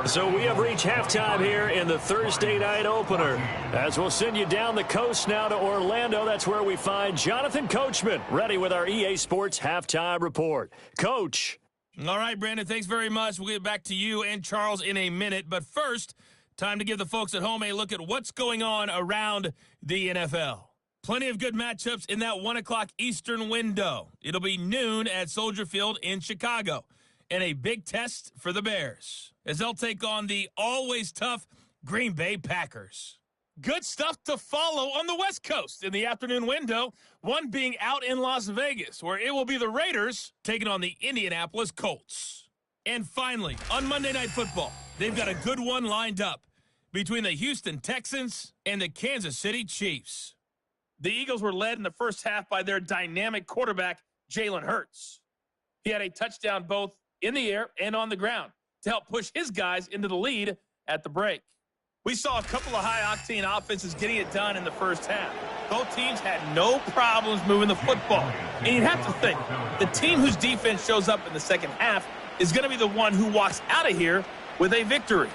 So we have reached halftime here in the Thursday night opener. As we'll send you down the coast now to Orlando, that's where we find Jonathan Coachman ready with our EA Sports Halftime Report. Coach. All right, Brandon, thanks very much. We'll get back to you and Charles in a minute. But first, time to give the folks at home a look at what's going on around the NFL. Plenty of good matchups in that 1 o'clock Eastern window. It'll be noon at Soldier Field in Chicago. And a big test for the Bears as they'll take on the always tough Green Bay Packers. Good stuff to follow on the West Coast in the afternoon window, one being out in Las Vegas, where it will be the Raiders taking on the Indianapolis Colts. And finally, on Monday Night Football, they've got a good one lined up between the Houston Texans and the Kansas City Chiefs. The Eagles were led in the first half by their dynamic quarterback, Jalen Hurts. He had a touchdown both in the air and on the ground to help push his guys into the lead at the break. We saw a couple of high-octane offenses getting it done in the first half. Both teams had no problems moving the football. And you'd have to think, the team whose defense shows up in the second half is going to be the one who walks out of here with a victory.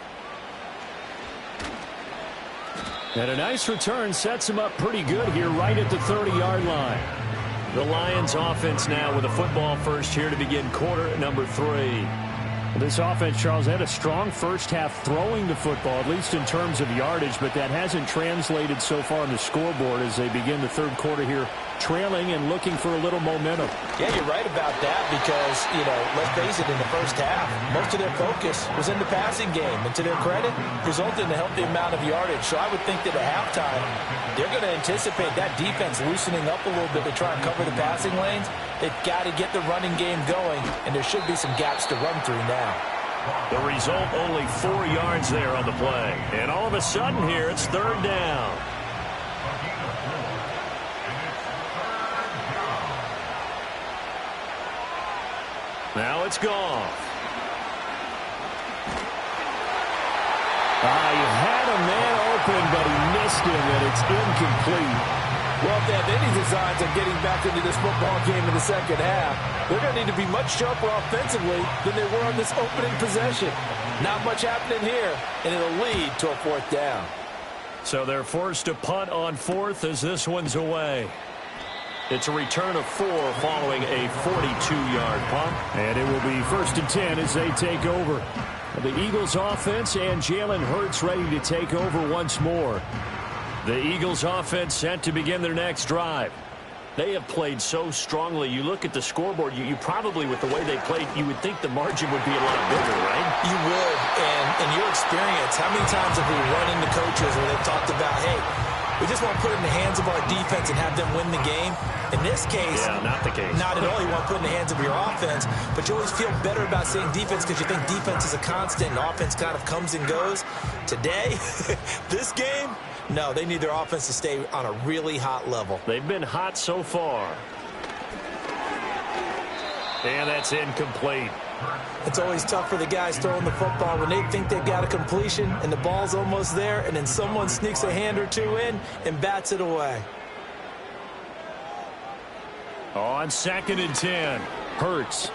And a nice return sets him up pretty good here right at the 30-yard line. The Lions offense now with a football first here to begin quarter number 3. This offense, Charles, had a strong first half throwing the football, at least in terms of yardage, but that hasn't translated so far on the scoreboard as they begin the third quarter here, trailing and looking for a little momentum. Yeah, you're right about that because, let's face it, in the first half, most of their focus was in the passing game. And to their credit, resulted in a healthy amount of yardage. So I would think that at halftime, they're going to anticipate that defense loosening up a little bit to try and cover the passing lanes. They've got to get the running game going, and there should be some gaps to run through now. The result, only 4 yards there on the play. And all of a sudden here, it's third down. Now it's Goff. He had a man open, but he missed him, and it's incomplete. Well, if they have any designs of getting back into this football game in the second half, they're going to need to be much sharper offensively than they were on this opening possession. Not much happening here, and it'll lead to a fourth down. So they're forced to punt on fourth as this one's away. It's a return of 4 following a 42-yard punt. And it will be 1st and 10 as they take over. The Eagles offense and Jalen Hurts ready to take over once more. The Eagles offense set to begin their next drive. They have played so strongly. You look at the scoreboard, you probably, with the way they played, you would think the margin would be a lot bigger, right? You would. And in your experience, how many times have we run into coaches where they've talked about, hey, we just want to put it in the hands of our defense and have them win the game? In this case, not the case. Not at all. You want to put it in the hands of your offense, but you always feel better about saying defense because you think defense is a constant and offense kind of comes and goes. Today, this game, no, they need their offense to stay on a really hot level. They've been hot so far. And that's incomplete. It's always tough for the guys throwing the football when they think they've got a completion and the ball's almost there, and then someone sneaks a hand or two in and bats it away. On 2nd and 10, Hurts.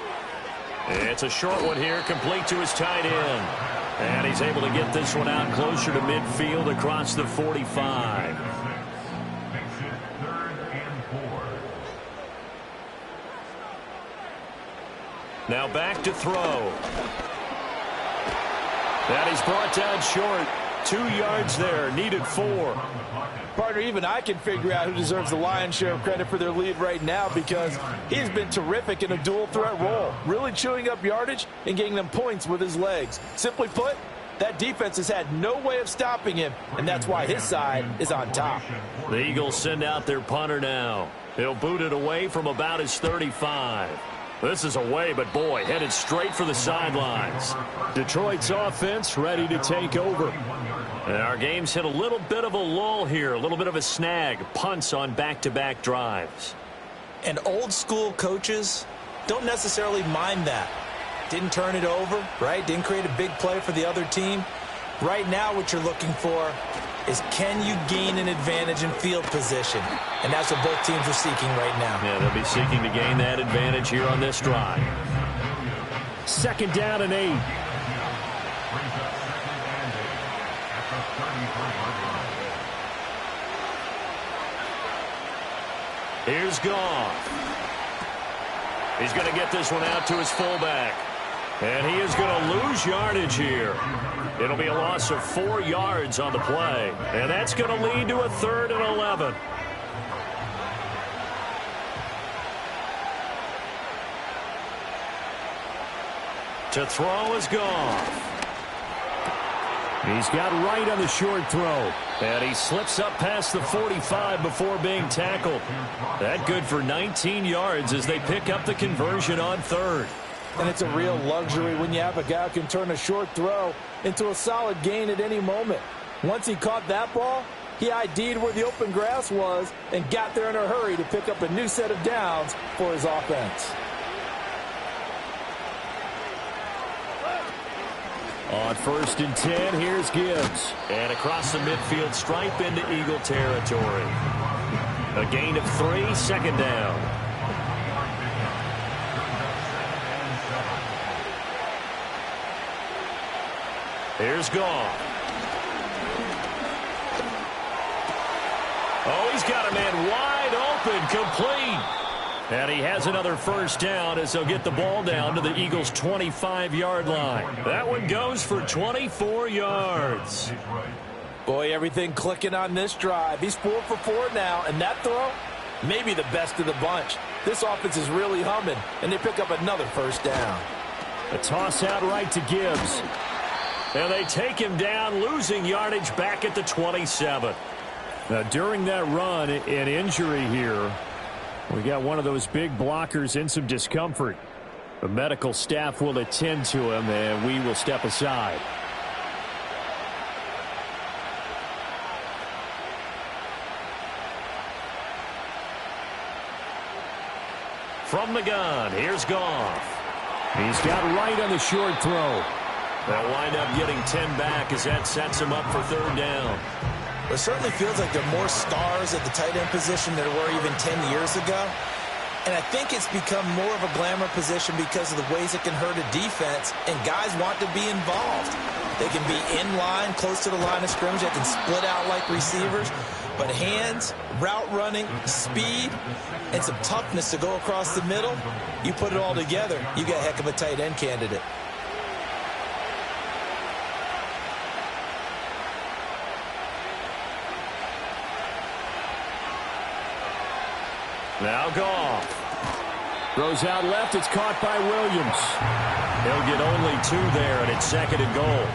It's a short one here, complete to his tight end. And he's able to get this one out closer to midfield across the 45. Now back to throw. That is brought down short. 2 yards there, needed 4. Partner, even I can figure out who deserves the lion's share of credit for their lead right now because he's been terrific in a dual threat role, really chewing up yardage and getting them points with his legs. Simply put, that defense has had no way of stopping him, and that's why his side is on top. The Eagles send out their punter now. He'll boot it away from about his 35. This is away, but boy, headed straight for the sidelines. Detroit's offense ready to take over. And our game's hit a little bit of a lull here, a little bit of a snag. Punts on back-to-back drives. And old school coaches don't necessarily mind that. Didn't turn it over, right? Didn't create a big play for the other team. Right now what you're looking for is can you gain an advantage in field position? And that's what both teams are seeking right now. Yeah, they'll be seeking to gain that advantage here on this drive. 2nd down and 8. Here's Goff. He's going to get this one out to his fullback. And he is going to lose yardage here. It'll be a loss of 4 yards on the play. And that's going to lead to a 3rd and 11. To throw is Goff. He's got right on the short throw. And he slips up past the 45 before being tackled. That good for 19 yards as they pick up the conversion on 3rd. And it's a real luxury when you have a guy who can turn a short throw into a solid gain at any moment. Once he caught that ball, he ID'd where the open grass was and got there in a hurry to pick up a new set of downs for his offense. On 1st and 10, here's Gibbs. And across the midfield stripe into Eagle territory. A gain of 3, 2nd down. Here's Goff. Oh, he's got a man wide open, complete. And he has another 1st down as they'll get the ball down to the Eagles' 25-yard line. That one goes for 24 yards. Boy, everything clicking on this drive. He's 4 for 4 now, and that throw, maybe the best of the bunch. This offense is really humming, and they pick up another 1st down. A toss out right to Gibbs. And they take him down, losing yardage back at the 27. Now, during that run, an injury here. We got one of those big blockers in some discomfort. The medical staff will attend to him, and we will step aside. From the gun, here's Goff. He's got right on the short throw. They'll wind up getting 10 back as that sets him up for 3rd down. It certainly feels like there are more stars at the tight end position than there were even 10 years ago. And I think it's become more of a glamour position because of the ways it can hurt a defense, and guys want to be involved. They can be in line, close to the line of scrimmage. They can split out like receivers. But hands, route running, speed, and some toughness to go across the middle, you put it all together, you got a heck of a tight end candidate. Now Goff. Throws out left. It's caught by Williams. He'll get only 2 there, and it's 2nd and goal.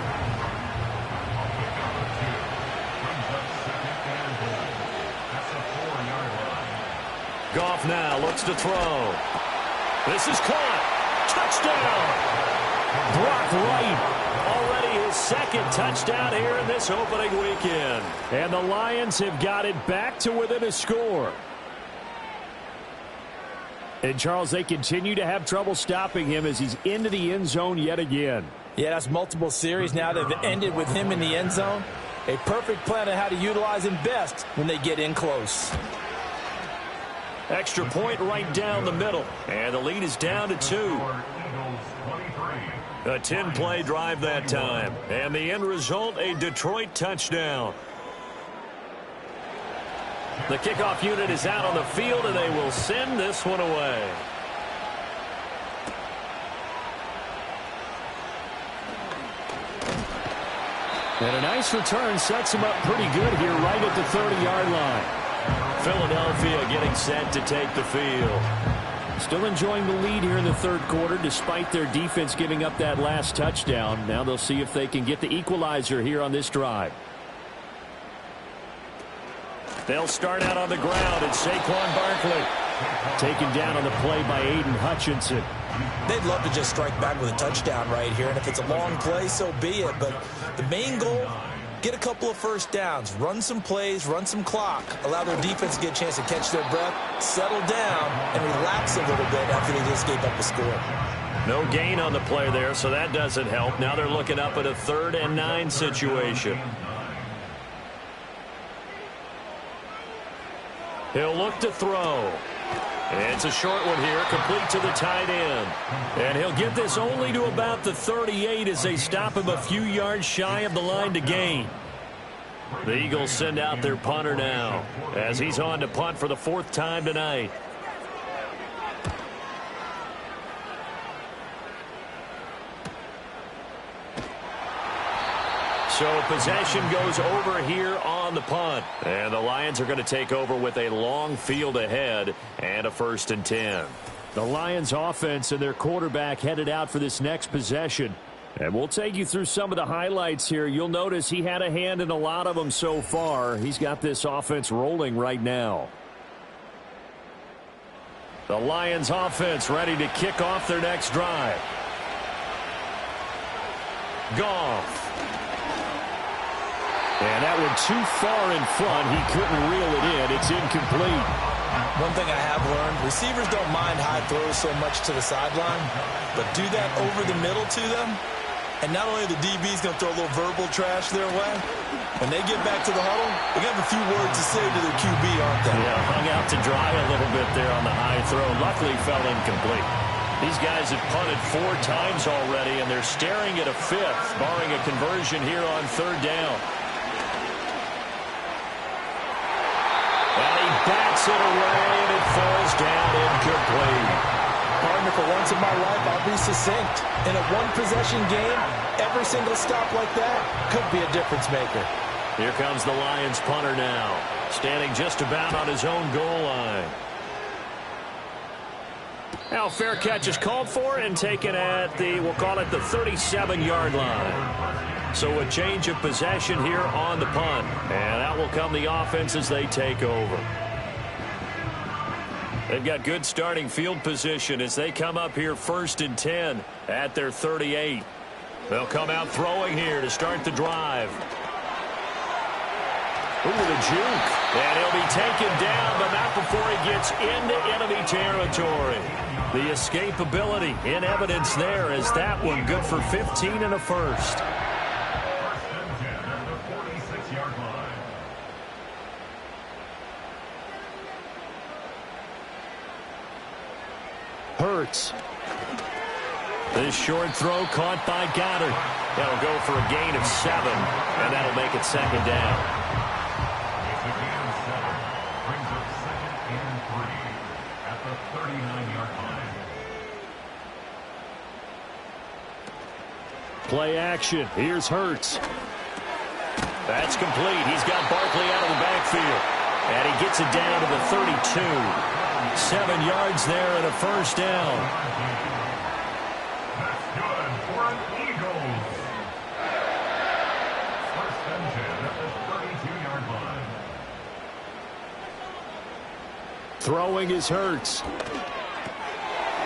Goff now looks to throw. This is caught. Touchdown. Brock Wright. Already his 2nd touchdown here in this opening weekend. And the Lions have got it back to within a score. And, Charles, they continue to have trouble stopping him as he's into the end zone yet again. Yeah, that's multiple series now that have ended with him in the end zone. A perfect plan on how to utilize him best when they get in close. Extra point right down the middle. And the lead is down to 2. A 10-play drive that time. And the end result, a Detroit touchdown. The kickoff unit is out on the field, and they will send this one away. And a nice return sets him up pretty good here right at the 30-yard line. Philadelphia getting set to take the field. Still enjoying the lead here in the third quarter despite their defense giving up that last touchdown. Now they'll see if they can get the equalizer here on this drive. They'll start out on the ground. It's Saquon Barkley. Taken down on the play by Aiden Hutchinson. They'd love to just strike back with a touchdown right here, and if it's a long play, so be it. But the main goal, get a couple of first downs, run some plays, run some clock, allow their defense to get a chance to catch their breath, settle down, and relax a little bit after they just gave up a score. No gain on the play there, so that doesn't help. Now they're looking up at a 3rd and 9 situation. He'll look to throw. It's a short one here, complete to the tight end. And he'll get this only to about the 38 as they stop him a few yards shy of the line to gain. The Eagles send out their punter now as he's on to punt for the 4th time tonight. So possession goes over here on the punt. And the Lions are going to take over with a long field ahead and a 1st and 10. The Lions offense and their quarterback headed out for this next possession. And we'll take you through some of the highlights here. You'll notice he had a hand in a lot of them so far. He's got this offense rolling right now. The Lions offense ready to kick off their next drive. Goff. And that one too far in front. He couldn't reel it in. It's incomplete. One thing I have learned, receivers don't mind high throws so much to the sideline, but do that over the middle to them, and not only the DB's going to throw a little verbal trash their way, when they get back to the huddle, they're going to have a few words to say to their QB, aren't they? Yeah, hung out to dry a little bit there on the high throw. Luckily fell incomplete. These guys have punted 4 times already, and they're staring at a 5th, barring a conversion here on 3rd down. And he bats it away, and it falls down incomplete. Partner, for once in my life, I'll be succinct. In a one-possession game, every single stop like that could be a difference maker. Here comes the Lions punter now, standing just about on his own goal line. Now fair catch is called for and taken at the, we'll call it the 37-yard line. So a change of possession here on the punt. And out will come the offense as they take over. They've got good starting field position as they come up here 1st and 10 at their 38. They'll come out throwing here to start the drive. Ooh, the juke. And he'll be taken down, but not before he gets into enemy territory. The escapability in evidence there as that one good for 15 and a 1st. Hurts. This short throw caught by Goddard. That'll go for a gain of 7, and that'll make it second down. It's a gain of 7. Brings up second and 3 at the 39-yard line. Play action. Here's Hurts. That's complete. He's got Barkley out of the backfield. And he gets it down to the 32. 7 yards there and a first down. That's good for an Eagles. First and 10 at the 32-yard line. Throwing is Hurts.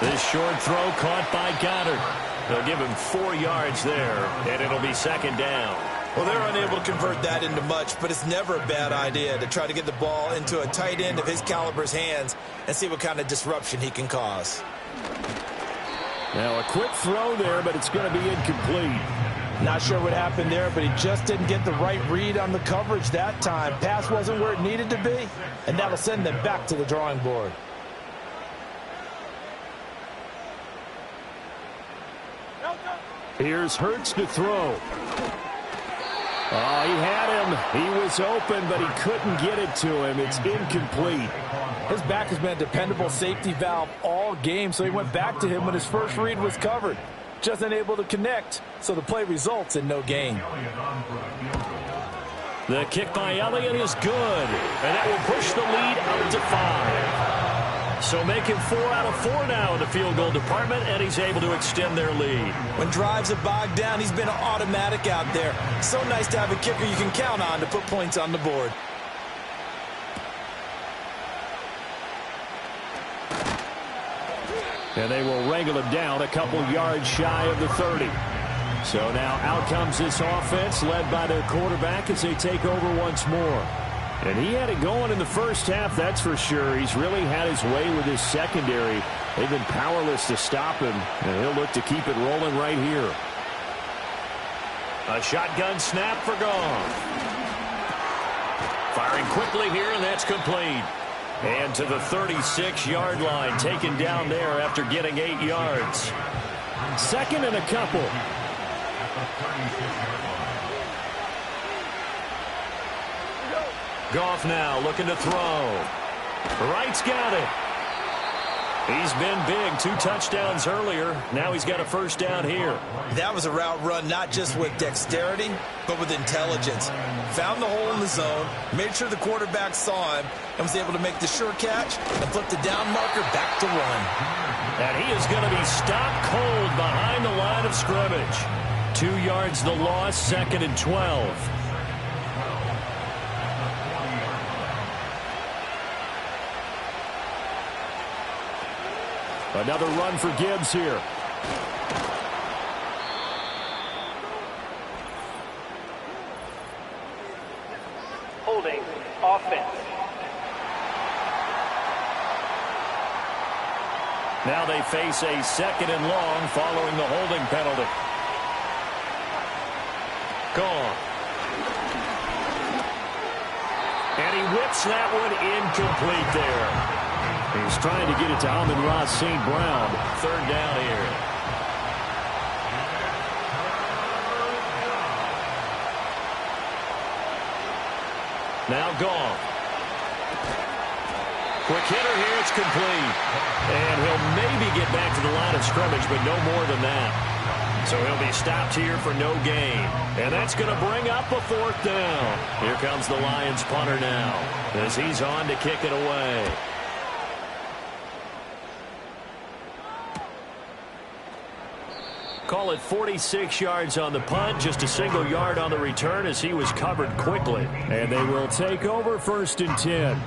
This short throw caught by Goddard. They'll give him 4 yards there, and it'll be second down. Well, they're unable to convert that into much, but it's never a bad idea to try to get the ball into a tight end of his caliber's hands and see what kind of disruption he can cause. Now a quick throw there, but it's going to be incomplete. Not sure what happened there, but he just didn't get the right read on the coverage that time. Pass wasn't where it needed to be, and that'll send them back to the drawing board. Here's Hurts to throw. Oh, he had him. He was open, but he couldn't get it to him. It's incomplete. His back has been a dependable safety valve all game, so he went back to him when his first read was covered. Just unable to connect, so the play results in no gain. The kick by Elliott is good, and that will push the lead up to 5. So making 4 out of 4 now in the field goal department, and he's able to extend their lead. When drives are bogged down, he's been an automatic out there. So nice to have a kicker you can count on to put points on the board. And they will wrangle him down a couple yards shy of the 30. So now out comes this offense led by their quarterback as they take over once more. And he had it going in the first half, that's for sure. He's really had his way with his secondary. They've been powerless to stop him, and he'll look to keep it rolling right here. A shotgun snap for Goff. Firing quickly here, and that's complete. And to the 36-yard line, taken down there after getting 8 yards. Second and a couple. Goff now looking to throw. Wright's got it. He's been big. 2 touchdowns earlier. Now he's got a first down here. That was a route run not just with dexterity, but with intelligence. Found the hole in the zone, made sure the quarterback saw him, and was able to make the sure catch and flip the down marker back to run. And he is going to be stopped cold behind the line of scrimmage. 2 yards the loss, second and 12. Another run for Gibbs here. Holding offense. Now they face a second and long following the holding penalty. Gone. And he whips that one incomplete there. He's trying to get it to Amon-Ra St. Brown. Third down here. Now Goff. Quick hitter here. It's complete. And he'll maybe get back to the line of scrimmage, but no more than that. So he'll be stopped here for no gain. And that's going to bring up a fourth down. Here comes the Lions punter now as he's on to kick it away. Call it 46 yards on the punt, just a single yard on the return as he was covered quickly. And they will take over first and 10.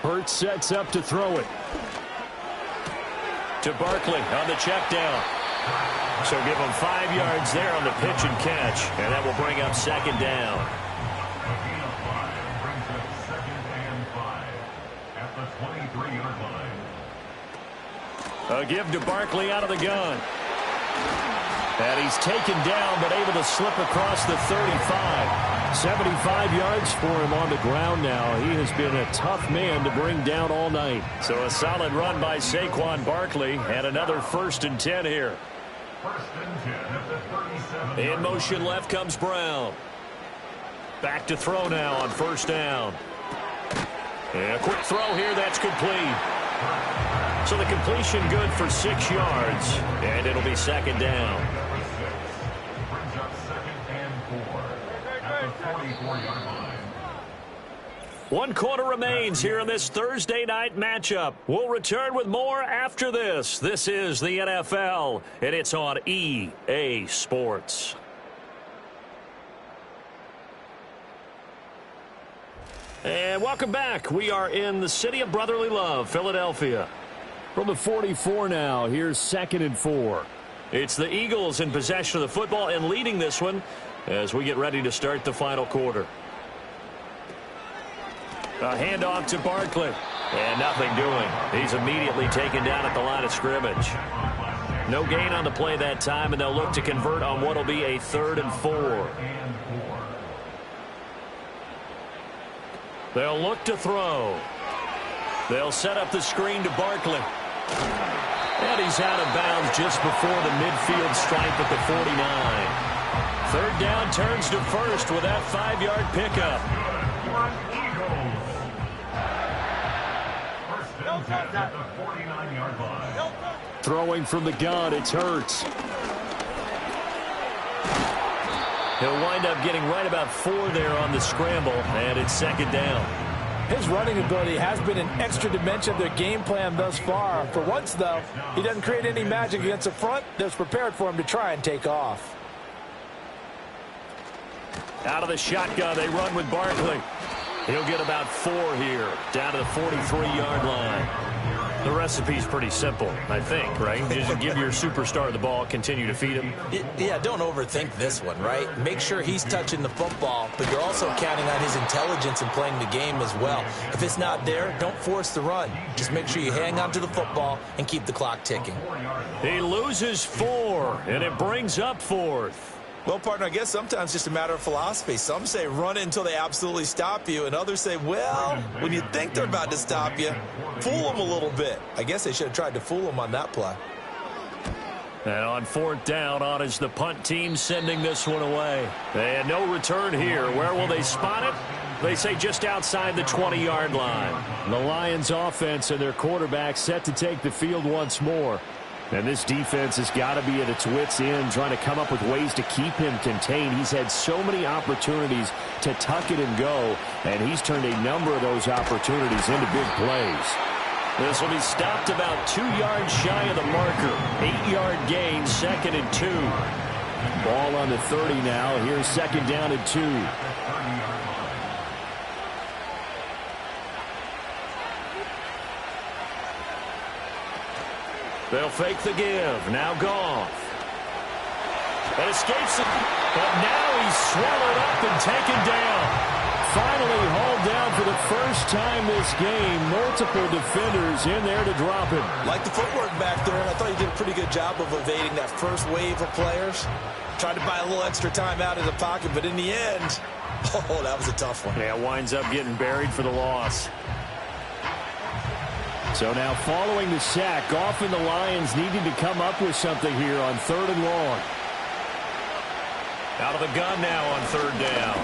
Hurts sets up to throw it. To Barkley on the check down. So give him 5 yards there on the pitch and catch. And that will bring up second down. A give to Barkley out of the gun. And he's taken down, but able to slip across the 35. 75 yards for him on the ground now. He has been a tough man to bring down all night. So a solid run by Saquon Barkley, and another 1st and 10 here. 1st and 10 at the 37. In motion left comes Brown. Back to throw now on 1st down. And a quick throw here, that's complete. So the completion good for 6 yards, and it'll be 2nd down. Brings up 2nd and 4 at the 44-yard line. 1 quarter remains here in this Thursday night matchup. We'll return with more after this. This is the NFL, and it's on EA Sports. And welcome back. We are in the city of brotherly love, Philadelphia. From the 44 now, here's 2nd and 4. It's the Eagles in possession of the football and leading this one as we get ready to start the final quarter. A handoff to Barkley. And nothing doing. He's immediately taken down at the line of scrimmage. No gain on the play that time, and they'll look to convert on what will be a 3rd and 4. They'll look to throw. They'll set up the screen to Barkley. And he's out of bounds just before the midfield stripe at the 49. 3rd down turns to 1st with that 5-yard pickup. 1st and 10 at the 49-yard line. Throwing from the gun, it's Hurts. He'll wind up getting right about 4 there on the scramble, and it's 2nd down. His running ability has been an extra dimension of their game plan thus far. For once, though, he doesn't create any magic against the front that's prepared for him to try and take off. Out of the shotgun, they run with Barkley. He'll get about 4 here, down to the 43-yard line. The recipe's pretty simple, I think, right? Just give your superstar the ball, continue to feed him. Yeah, don't overthink this one, right? Make sure he's touching the football, but you're also counting on his intelligence in playing the game as well. If it's not there, don't force the run. Just make sure you hang on to the football and keep the clock ticking. He loses 4, and it brings up 4th. Well, partner, I guess sometimes it's just a matter of philosophy. Some say run it until they absolutely stop you, and others say, well, when you think they're about to stop you, fool them a little bit. I guess they should have tried to fool them on that play. And on 4th down, on is the punt team sending this one away. They had no return here. Where will they spot it? They say just outside the 20-yard line. The Lions offense and their quarterback set to take the field once more. And this defense has got to be at its wits' end, trying to come up with ways to keep him contained. He's had so many opportunities to tuck it and go, and he's turned a number of those opportunities into big plays. This will be stopped about 2 yards shy of the marker. 8-yard gain, 2nd and 2. Ball on the 30 now. Here's 2nd down and 2. They'll fake the give. Now Goff. And escapes it. But now he's swallowed up and taken down. Finally hauled down for the first time this game. Multiple defenders in there to drop him. Like the footwork back there, I thought he did a pretty good job of evading that first wave of players. Tried to buy a little extra time out of the pocket, but in the end, oh, that was a tough one. Yeah, winds up getting buried for the loss. So now following the sack, Goff and the Lions needing to come up with something here on 3rd and long. Out of the gun now on 3rd down.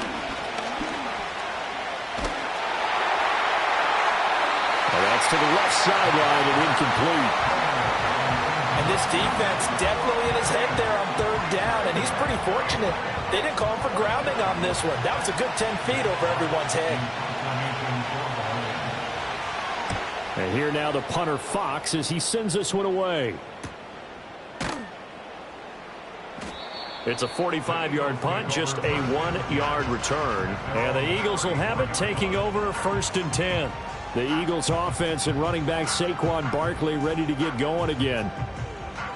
Well, that's to the left sideline and incomplete. And this defense definitely in his head there on 3rd down, and he's pretty fortunate. They didn't call him for grounding on this one. That was a good 10 feet over everyone's head. And here now the punter Fox as he sends this one away. It's a 45-yard punt, just a 1-yard return. And the Eagles will have it, taking over 1st and 10. The Eagles offense and running back Saquon Barkley ready to get going again.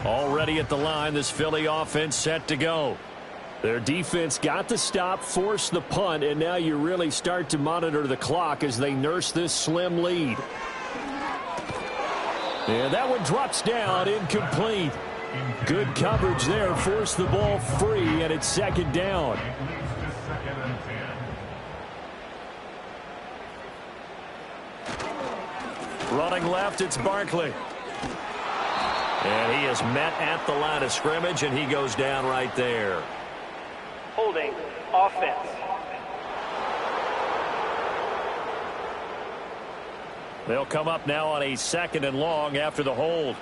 Already at the line, this Philly offense set to go. Their defense got the stop, forced the punt, and now you really start to monitor the clock as they nurse this slim lead. And that one drops down, incomplete. Good coverage there. Forced the ball free, and it's second down. Running left, it's Barkley. And he is met at the line of scrimmage, and he goes down right there. Holding offense. They'll come up now on a 2nd and long after the hold.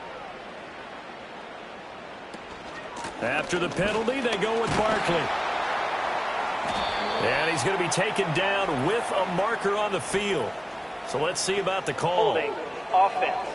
After the penalty, they go with Barkley. And he's going to be taken down with a marker on the field. So let's see about the call. Holding offense.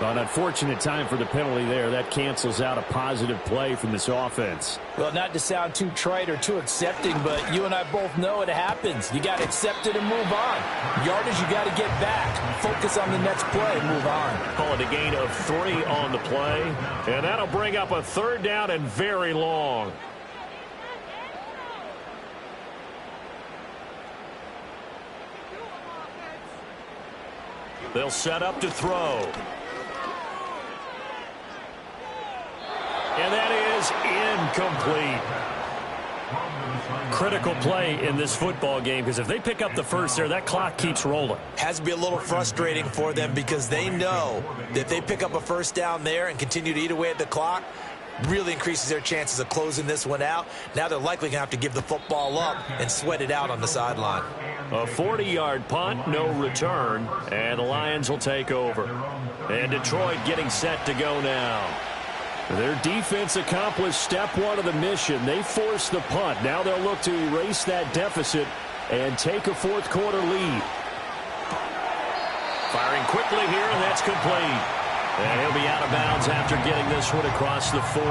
An unfortunate time for the penalty there. That cancels out a positive play from this offense. Well, not to sound too trite or too accepting, but you and I both know it happens. You got to accept it and move on. Yardage, you got to get back. Focus on the next play and move on. Call it a gain of 3 on the play. And that'll bring up a 3rd down and very long. They'll set up to throw. And that is incomplete. Critical play in this football game, because if they pick up the first there, that clock keeps rolling. Has to be a little frustrating for them because they know that if they pick up a first down there and continue to eat away at the clock, really increases their chances of closing this one out. Now they're likely going to have to give the football up and sweat it out on the sideline. A 40-yard punt, no return, and the Lions will take over. And Detroit getting set to go now. Their defense accomplished step 1 of the mission. They forced the punt. Now they'll look to erase that deficit and take a 4th quarter lead. Firing quickly here, and that's complete. And he'll be out of bounds after getting this one across the 40.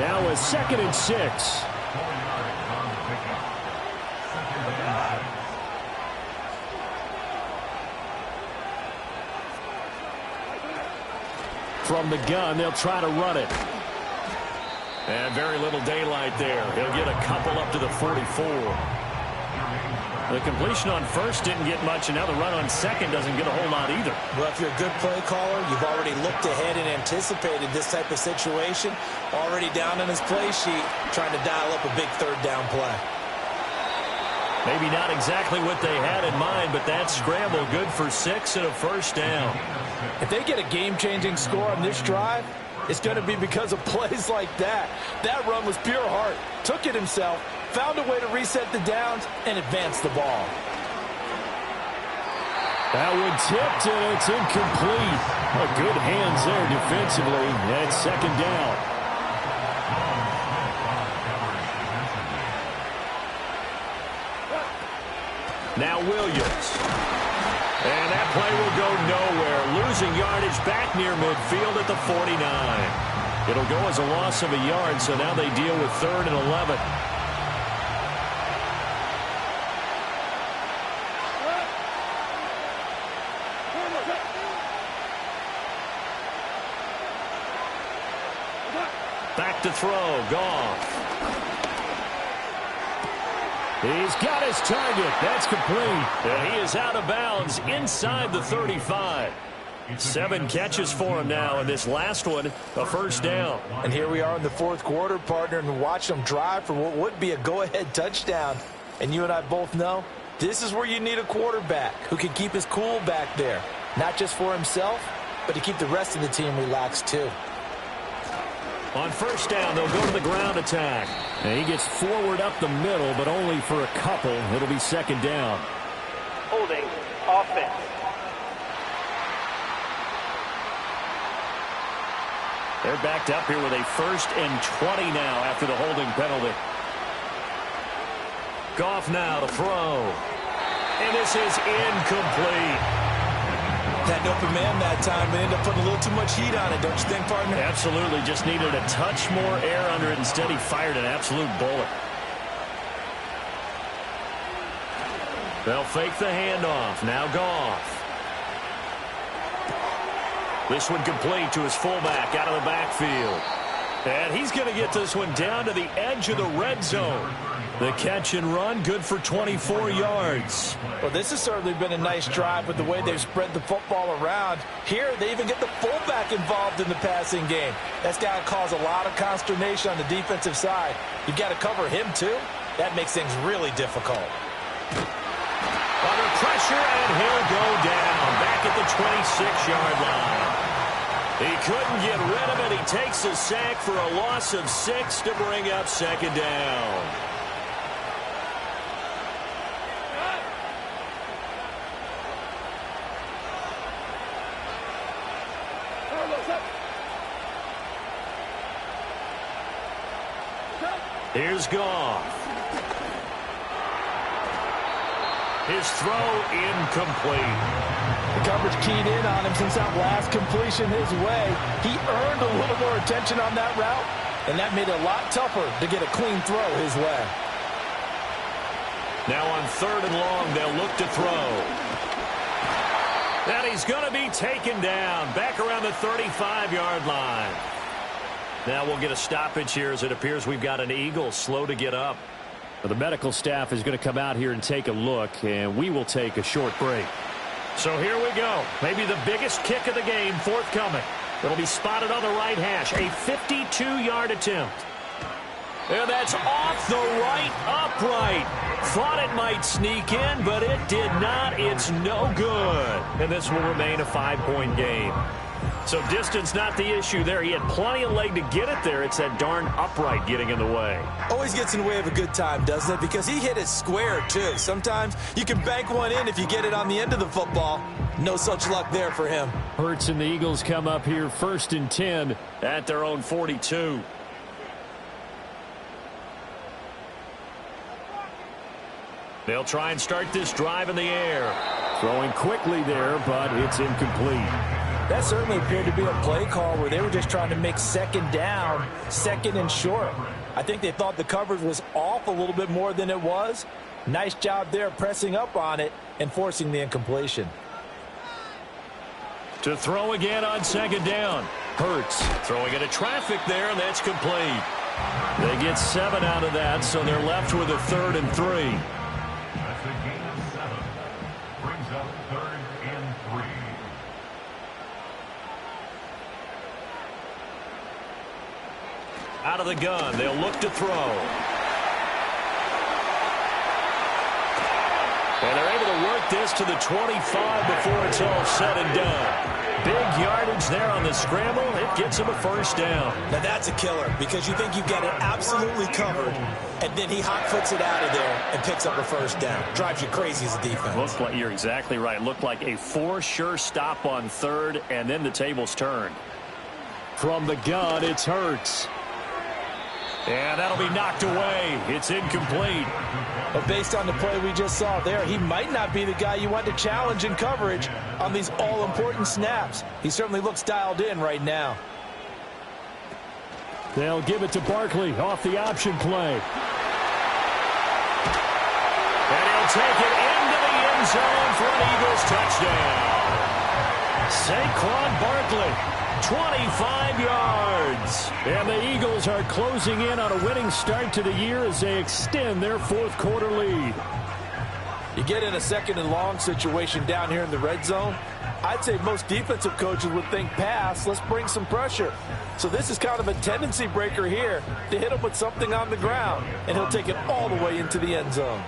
Now a 2nd and 6. From the gun, they'll try to run it. And very little daylight there. He'll get a couple up to the 44. The completion on first didn't get much, and now the run on second doesn't get a whole lot either. Well, if you're a good play caller, you've already looked ahead and anticipated this type of situation. Already down on his play sheet, trying to dial up a big 3rd down play. Maybe not exactly what they had in mind, but that scramble good for 6 and a first down. If they get a game-changing score on this drive, it's going to be because of plays like that. That run was pure heart. Took it himself, found a way to reset the downs, and advance the ball. That one tipped, and it's incomplete. Good hands there defensively, and 2nd down. Now Williams. And that play will go nowhere. Losing yardage back near midfield at the 49. It'll go as a loss of a yard, so now they deal with 3rd and 11. Back to throw. Goff. He's got his target. That's complete. And he is out of bounds inside the 35. 7 catches for him now, and this last one, a first down. And here we are in the 4th quarter, partner, and watch them drive for what would be a go-ahead touchdown. And you and I both know this is where you need a quarterback who can keep his cool back there. Not just for himself, but to keep the rest of the team relaxed too. On first down, they'll go to the ground attack. And he gets forward up the middle, but only for a couple. It'll be 2nd down. Holding offense. They're backed up here with a 1st and 20 now after the holding penalty. Goff now to throw. And this is incomplete. That open man that time, but ended up putting a little too much heat on it, don't you think, partner? Absolutely. Just needed a touch more air under it. Instead, he fired an absolute bullet. They'll fake the handoff. Now Goff. This one complete to his fullback out of the backfield. And he's going to get this one down to the edge of the red zone. The catch and run, good for 24 yards. Well, this has certainly been a nice drive with the way they've spread the football around. Here, they even get the fullback involved in the passing game. That's got to cause a lot of consternation on the defensive side. You've got to cover him, too. That makes things really difficult. Under pressure, and he'll go down back at the 26-yard line. He couldn't get rid of it. He takes a sack for a loss of 6 to bring up second down. Here's Goff. His throw incomplete. The coverage keyed in on him since that last completion his way. He earned a little more attention on that route, and that made it a lot tougher to get a clean throw his way. Now on 3rd and long, they'll look to throw. And he's going to be taken down back around the 35-yard line. Now we'll get a stoppage here as it appears we've got an Eagle slow to get up. Well, the medical staff is going to come out here and take a look, and we will take a short break. So here we go. Maybe the biggest kick of the game forthcoming. It'll be spotted on the right hash. A 52-yard attempt. And that's off the right upright. Thought it might sneak in, but it did not. It's no good. And this will remain a 5-point game. So distance not the issue there. He had plenty of leg to get it there. It's that darn upright getting in the way. Always gets in the way of a good time, doesn't it? Because he hit it square, too. Sometimes you can bank one in if you get it on the end of the football. No such luck there for him. Hurts and the Eagles come up here 1st and 10 at their own 42. They'll try and start this drive in the air. Throwing quickly there, but it's incomplete. That certainly appeared to be a play call where they were just trying to make second down, second and short. I think they thought the coverage was off a little bit more than it was. Nice job there pressing up on it and forcing the incompletion. To throw again on 2nd down. Hurts throwing into traffic there, and that's complete. They get 7 out of that, so they're left with a 3rd and 3. That's a gain of 7. Brings up 3rd and 3. Out of the gun, they'll look to throw. And they're able to work this to the 25 before it's all said and done. Big yardage there on the scramble. It gets him a 1st down. Now that's a killer because you think you've got it absolutely covered, and then he hot foots it out of there and picks up a 1st down. Drives you crazy as a defense. Looks like you're exactly right. Looked like a for-sure stop on 3rd, and then the tables turned. From the gun, it's Hurts. And that'll be knocked away. It's incomplete. But based on the play we just saw there, he might not be the guy you want to challenge in coverage on these all-important snaps. He certainly looks dialed in right now. They'll give it to Barkley off the option play. And he'll take it into the end zone for an Eagles touchdown. Saquon Barkley. 25 yards. And the Eagles are closing in on a winning start to the year as they extend their 4th quarter lead. You get in a 2nd and long situation down here in the red zone, I'd say most defensive coaches would think pass, let's bring some pressure. So this is kind of a tendency breaker here to hit him with something on the ground, and he'll take it all the way into the end zone.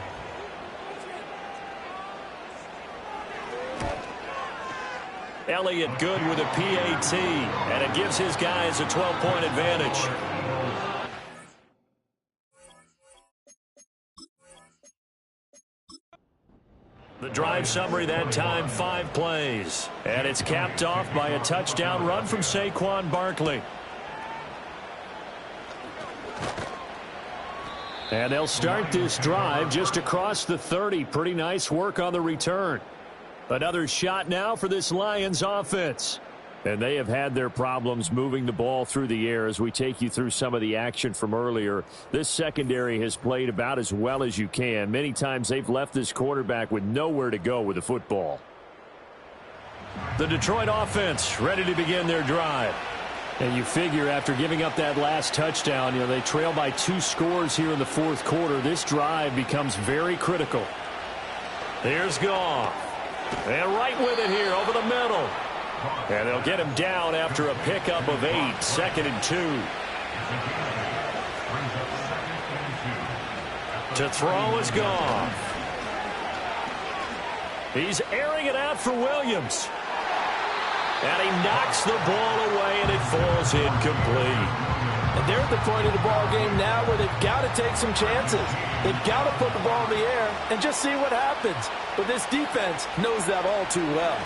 Elliott good with a PAT, and it gives his guys a 12-point advantage. The drive summary that time, 5 plays. And it's capped off by a touchdown run from Saquon Barkley. And they'll start this drive just across the 30. Pretty nice work on the return. Another shot now for this Lions offense. And they have had their problems moving the ball through the air as we take you through some of the action from earlier. This secondary has played about as well as you can. Many times they've left this quarterback with nowhere to go with the football. The Detroit offense ready to begin their drive. And you figure after giving up that last touchdown, they trail by 2 scores here in the fourth quarter. This drive becomes very critical. Here's Goff. And right with it here over the middle. And they'll get him down after a pickup of 8. 2nd and 2. To throw is Goff. He's airing it out for Williams. And he knocks the ball away, and it falls incomplete. And they're at the point of the ball game now where they've got to take some chances. They've got to put the ball in the air and just see what happens. But this defense knows that all too well.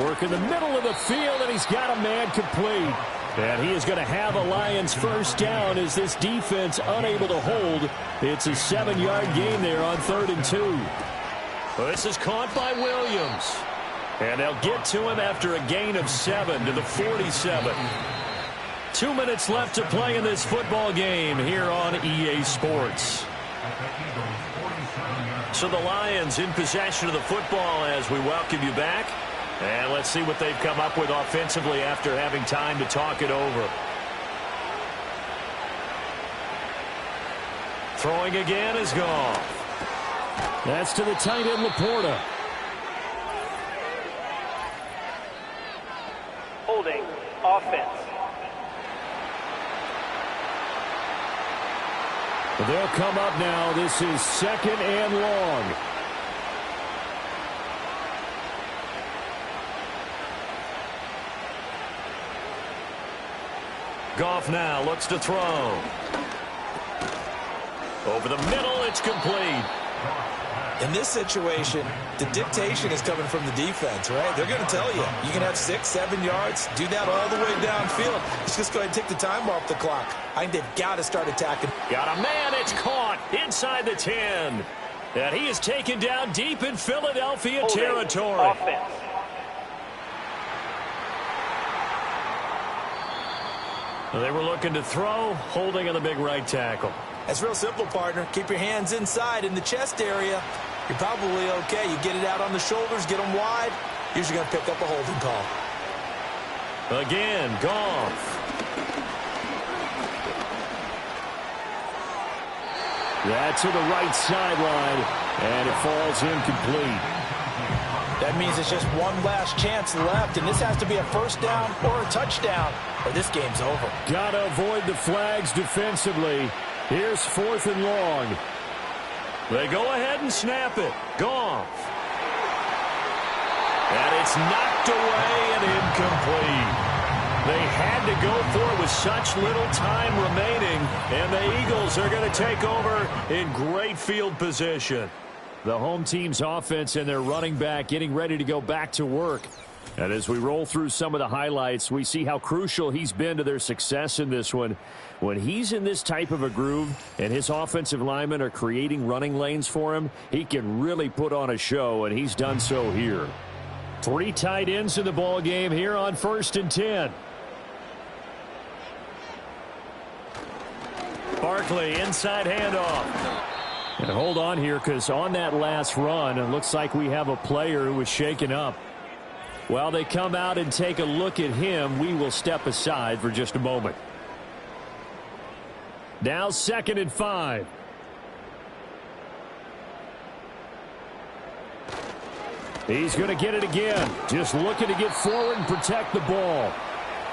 Work in the middle of the field, and he's got a man complete. And he is going to have a Lions first down as this defense unable to hold. It's a 7-yard gain there on 3rd and 2. This is caught by Williams. And they'll get to him after a gain of 7 to the 47. 2 minutes left to play in this football game here on EA Sports. So the Lions in possession of the football as we welcome you back. And let's see what they've come up with offensively after having time to talk it over. Throwing again is Goff. That's to the tight end, Laporta. Holding offense. They'll come up now. This is 2nd and long. Goff now looks to throw. Over the middle, it's complete. In this situation, the dictation is coming from the defense, right? They're going to tell you, you can have 6, 7 yards, do that all the way downfield. Let's just go ahead and take the time off the clock. I think they've got to start attacking. Got a man, it's caught inside the 10. And he is taken down deep in Philadelphia territory. Offense. They were looking to throw, holding on the big right tackle. That's real simple, partner. Keep your hands inside in the chest area. You're probably okay. You get it out on the shoulders, get them wide. Usually going to pick up a holding call. Again, Goff. That's to the right sideline, and it falls incomplete. That means it's just one last chance left, and this has to be a first down or a touchdown, or this game's over. Got to avoid the flags defensively. Here's 4th and long. They go ahead and snap it. Goff. And it's knocked away and incomplete. They had to go for it with such little time remaining, and the Eagles are going to take over in great field position. The home team's offense and their running back getting ready to go back to work. And as we roll through some of the highlights, we see how crucial he's been to their success in this one. When he's in this type of a groove and his offensive linemen are creating running lanes for him, he can really put on a show, and he's done so here. 3 tight ends in the ball game here on 1st and 10. Barkley, inside handoff. And hold on here, because on that last run, it looks like we have a player who was shaken up. While they come out and take a look at him, we will step aside for just a moment. Now 2nd and 5. He's going to get it again. Just looking to get forward and protect the ball.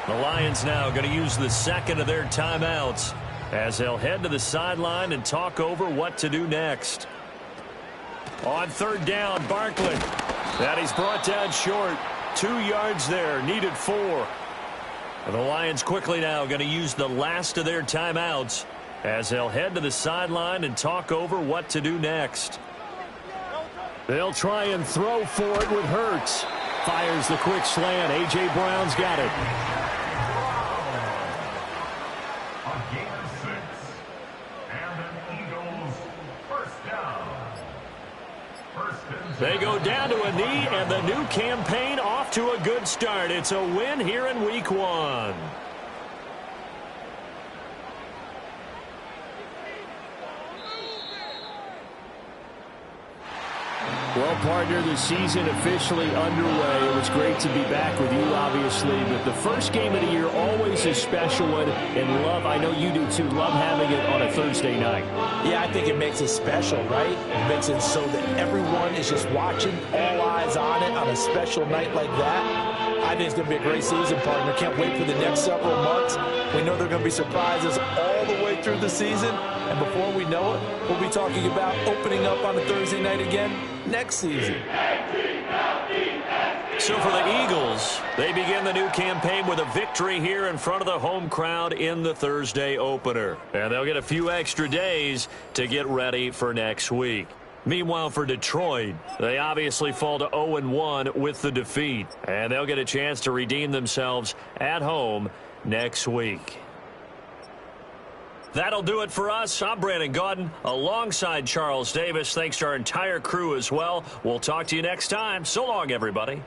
The Lions now going to use the 2nd of their timeouts as they'll head to the sideline and talk over what to do next. On 3rd down, Barkley. And he's brought down short. 2 yards there, needed 4. And the Lions quickly now going to use the last of their timeouts as they'll head to the sideline and talk over what to do next. They'll try and throw for it with Hurts. Fires the quick slant. A.J. Brown's got it. A gain of 6. And an Eagles first down. They go down to a knee, and the new campaign off to a good start. It's a win here in Week 1. Well, partner, the season officially underway. It was great to be back with you, obviously, but the first game of the year always a special one, and love, I know you do too, love having it on a Thursday night. Yeah, I think it makes it special, right? It makes it so that everyone is just watching, all eyes on it on a special night like that. I think it's going to be a great season, partner. Can't wait for the next several months. We know there are going to be surprises all the way through the season, and before we know it, we'll be talking about opening up on a Thursday night again next season. So for the Eagles, they begin the new campaign with a victory here in front of the home crowd in the Thursday opener. And they'll get a few extra days to get ready for next week. Meanwhile, for Detroit, they obviously fall to 0-1 with the defeat. And they'll get a chance to redeem themselves at home next week. That'll do it for us. I'm Brandon Gaudin alongside Charles Davis. Thanks to our entire crew as well. We'll talk to you next time. So long, everybody.